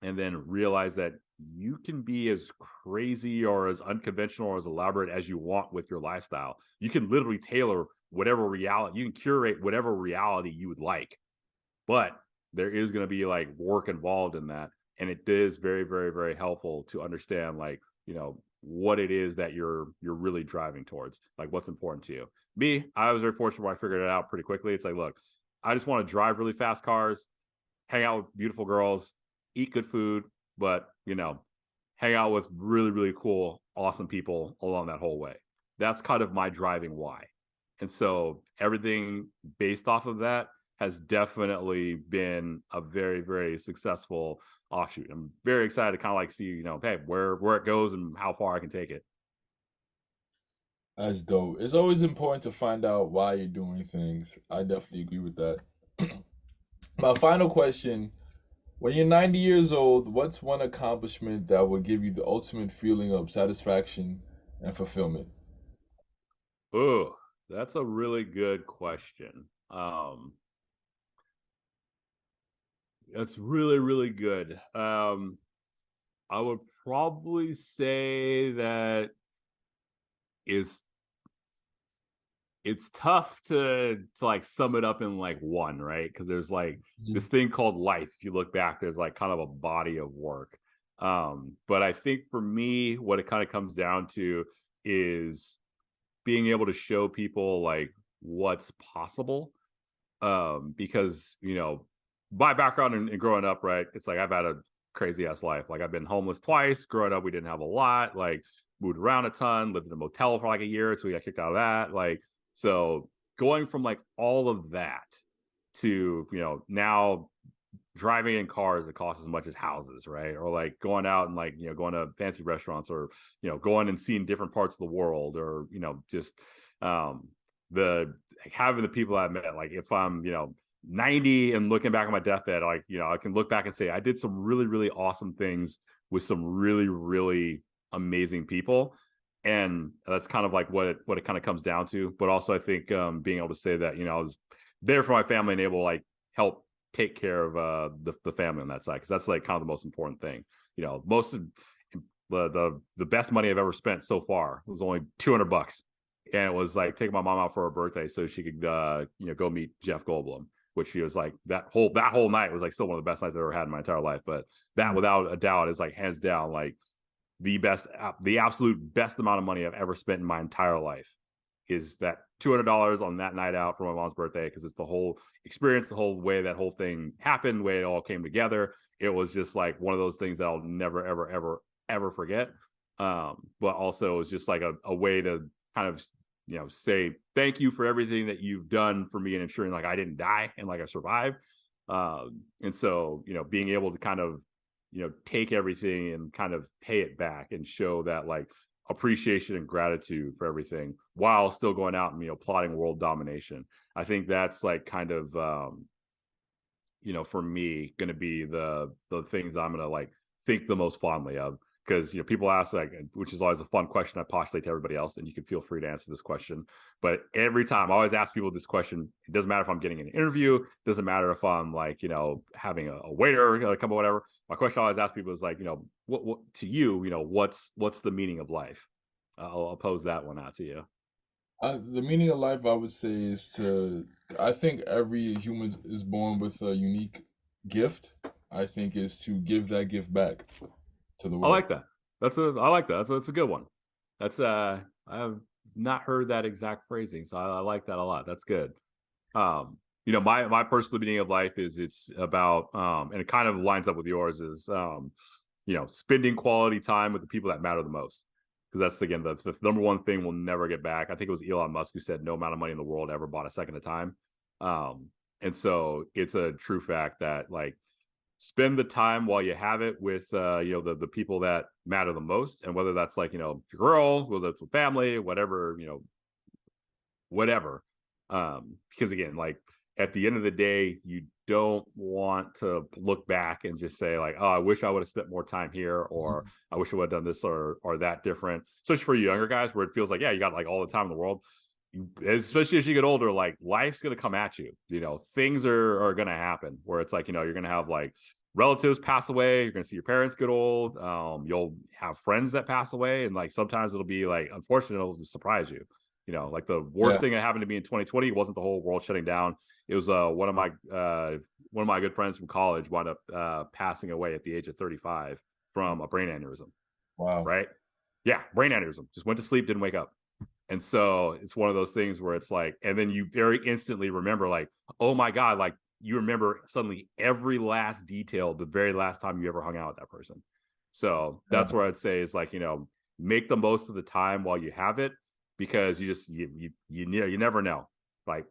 B: and then realize that you can be as crazy or as unconventional or as elaborate as you want with your lifestyle. You can literally tailor whatever reality, you can curate whatever reality you would like, but there is going to be like work involved in that. And it is very, very, very helpful to understand like, you know, what it is that you're really driving towards, like what's important to you. Me, I was very fortunate where I figured it out pretty quickly. It's like, look, I just want to drive really fast cars, hang out with beautiful girls, eat good food, but you know, hang out with really, really cool, awesome people along that whole way. That's kind of my driving why. And so everything based off of that has definitely been a very, very successful offshoot. I'm very excited to kind of like see, you know, hey, where it goes and how far I can take it.
A: That's dope. It's always important to find out why you're doing things. I definitely agree with that. My final question: when you're 90 years old, what's one accomplishment that will give you the ultimate feeling of satisfaction and fulfillment?
B: Oh, that's a really good question. That's really, really good. I would probably say that it's it's tough to like sum it up in like one, right? Because there's like
A: Mhm.
B: this thing called life. If you look back, there's like kind of a body of work. But I think for me, what it kind of comes down to is being able to show people like what's possible. Because you know, my background in growing up, right? It's like I've had a crazy ass life. Like I've been homeless twice. Growing up, we didn't have a lot. Like moved around a ton, lived in a motel for like a year until we got kicked out of that. Like so, going from like all of that to you know now driving in cars that cost as much as houses, right? Or like going out and like, you know, going to fancy restaurants or, you know, going and seeing different parts of the world or, you know, just um the like, having the people I met, like if I'm, you know, 90 and looking back on my deathbed, like, you know, I can look back and say I did some really, really awesome things with some really, really amazing people. And that's kind of like what it kind of comes down to. But also I think being able to say that, you know, I was there for my family and able to like help take care of the family on that side because that's like kind of the most important thing. You know, most of the best money I've ever spent so far was only $200, and it was like taking my mom out for her birthday so she could you know go meet Jeff Goldblum, which she was like that whole night was like still one of the best nights I've ever had in my entire life. But that
A: Mm.
B: without a doubt is like hands down like the absolute best amount of money I've ever spent in my entire life is that $200 on that night out for my mom's birthday because it's the whole experience, the whole way that whole thing happened, the way it all came together. It was just like one of those things that I'll never, ever, ever, ever forget. But also it's just like a way to kind of you know say thank you for everything that you've done for me and ensuring like I didn't die and like I survived. And so you know being able to kind of you know take everything and kind of pay it back and show that like appreciation and gratitude for everything while still going out and you know plotting world domination. I think that's like kind of you know for me going to be the things I'm going to like think the most fondly of because you know people ask like which is always a fun question I postulate to everybody else and you can feel free to answer this question but every time I always ask people this question. It doesn't matter if I'm getting an interview, it doesn't matter if I'm like you know having a waiter come or whatever. My question I always ask people is like you know what to you you know what's the meaning of life. I'll pose that one out to you.
A: The meaning of life, I would say, is to. I think every human is born with a unique gift. I think is to give that gift back to the
B: I
A: world.
B: like that. I like that. That's a good one. That's I've not heard that exact phrasing, so I like that a lot. That's good. You know, my personal meaning of life is it's about and it kind of lines up with yours is you know, spending quality time with the people that matter the most. Because that's again the number one thing we'll never get back. I think it was Elon Musk who said no amount of money in the world ever bought a second of time. Um, and so it's a true fact that like spend the time while you have it with you know the people that matter the most and whether that's like you know your girl whether it's with family whatever you know whatever because again like at the end of the day you don't want to look back and just say like, oh, I wish I would have spent more time here, or I wish I would have done this or that different. Especially for you younger guys, where it feels like, yeah, you got like all the time in the world. Especially as you get older, like life's gonna come at you. Things are gonna happen where it's like, you're gonna have like relatives pass away, you're gonna see your parents get old, you'll have friends that pass away, and like sometimes it'll be like unfortunate, it'll just surprise you. Like the worst
A: Yeah.
B: thing that happened to me in 2020 wasn't the whole world shutting down. It was one of my good friends from college wound up passing away at the age of 35 from a brain aneurysm.
A: Wow.
B: Right? Yeah, brain aneurysm. Just went to sleep, didn't wake up. And so it's one of those things where it's like, and then you very instantly remember, like, oh my God, like you remember suddenly every last detail, the very last time you ever hung out with that person. So
A: Yeah.
B: that's where I'd say is like, make the most of the time while you have it, because you never know. Like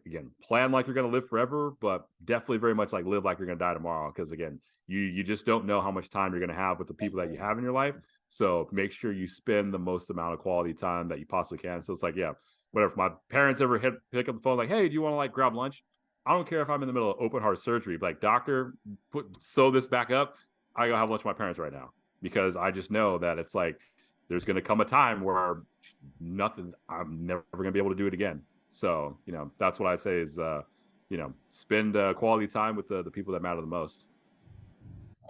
B: again, plan like you're gonna live forever, but definitely very much like live like you're gonna die tomorrow. Because again, you just don't know how much time you're gonna have with the people that you have in your life. So make sure you spend the most amount of quality time that you possibly can. So it's like, yeah, whatever. If my parents ever pick up the phone, like, hey, do you want to like grab lunch? I don't care if I'm in the middle of open heart surgery. Like, doctor, sew this back up. I go have lunch with my parents right now, because I just know that it's like there's going to come a time where I'm never going to be able to do it again. So, that's what I say is, spend quality time with the people that matter the most.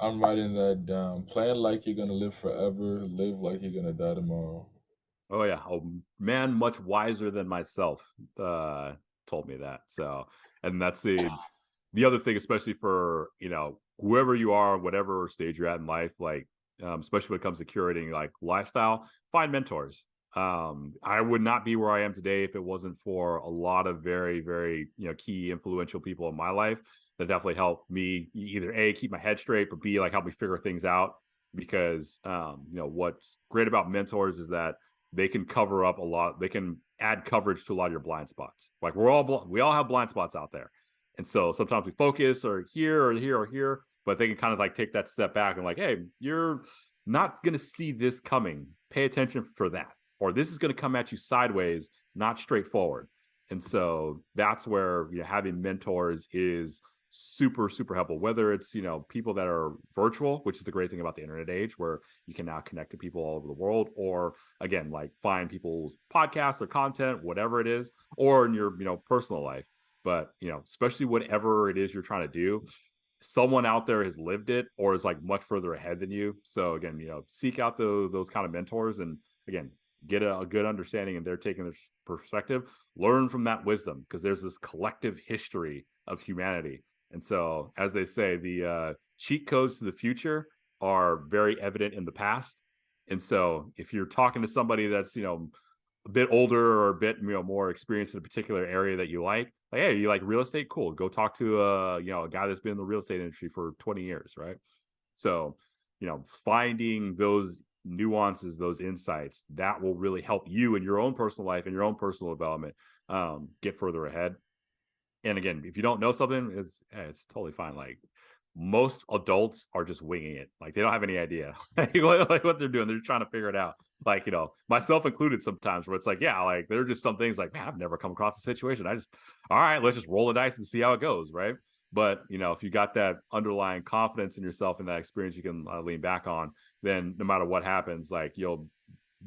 A: I'm writing that down. Plan like you're gonna live forever. Live like you're gonna die tomorrow.
B: Oh yeah, a man much wiser than myself told me that. So, and that's the other thing, especially for whoever you are, whatever stage you're at in life, like especially when it comes to curating like lifestyle, find mentors. I would not be where I am today if it wasn't for a lot of very, very key influential people in my life that definitely helped me either A, keep my head straight, but B, like help me figure things out. Because what's great about mentors is that they can cover up a lot. They can add coverage to a lot of your blind spots. Like we all have blind spots out there, and so sometimes we focus or here or here or here, but they can kind of like take that step back and like, hey, you're not going to see this coming. Pay attention for that, or this is going to come at you sideways, not straightforward. And so that's where having mentors is super super helpful, whether it's people that are virtual, which is the great thing about the internet age, where you can now connect to people all over the world, or again like find people's podcasts or content, whatever it is, or in your personal life. But especially whatever it is you're trying to do, someone out there has lived it or is like much further ahead than you. So again, seek out those kind of mentors, and again, get a good understanding, and they're taking this perspective, learn from that wisdom, because there's this collective history of humanity. And so, as they say, the cheat codes to the future are very evident in the past. And so, if you're talking to somebody that's a bit older or a bit more experienced in a particular area that you like, hey, you like real estate? Cool, go talk to a guy that's been in the real estate industry for 20 years, right? So, finding those nuances, those insights, that will really help you in your own personal life and your own personal development get further ahead. And again, if you don't know something, it's totally fine. Like most adults are just winging it. Like they don't have any idea like what they're doing. They're trying to figure it out. Like, myself included sometimes, where it's like, yeah, like there are just some things like, man, I've never come across a situation. All right, let's just roll the dice and see how it goes. Right. But, if you got that underlying confidence in yourself and that experience you can lean back on, then no matter what happens, like you'll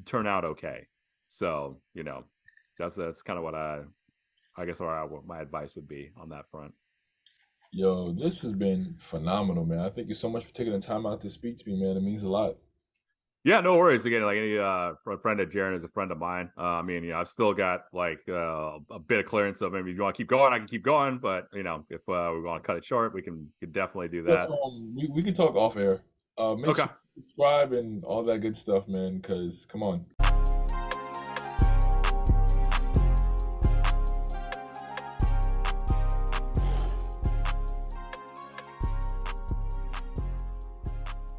B: turn out okay. So, that's kind of what I guess what my advice would be on that front.
A: Yo, this has been phenomenal, man. I thank you so much for taking the time out to speak to me, man. It means a lot.
B: Yeah, no worries. Again, like any friend of Jaren is a friend of mine. I mean, I've still got like a bit of clearance. So maybe if you want to keep going, I can keep going. But if we want to cut it short, we can definitely do
A: Well,
B: that.
A: we can talk off air. Make
B: Okay.
A: sure you subscribe and all that good stuff, man. Cause come on.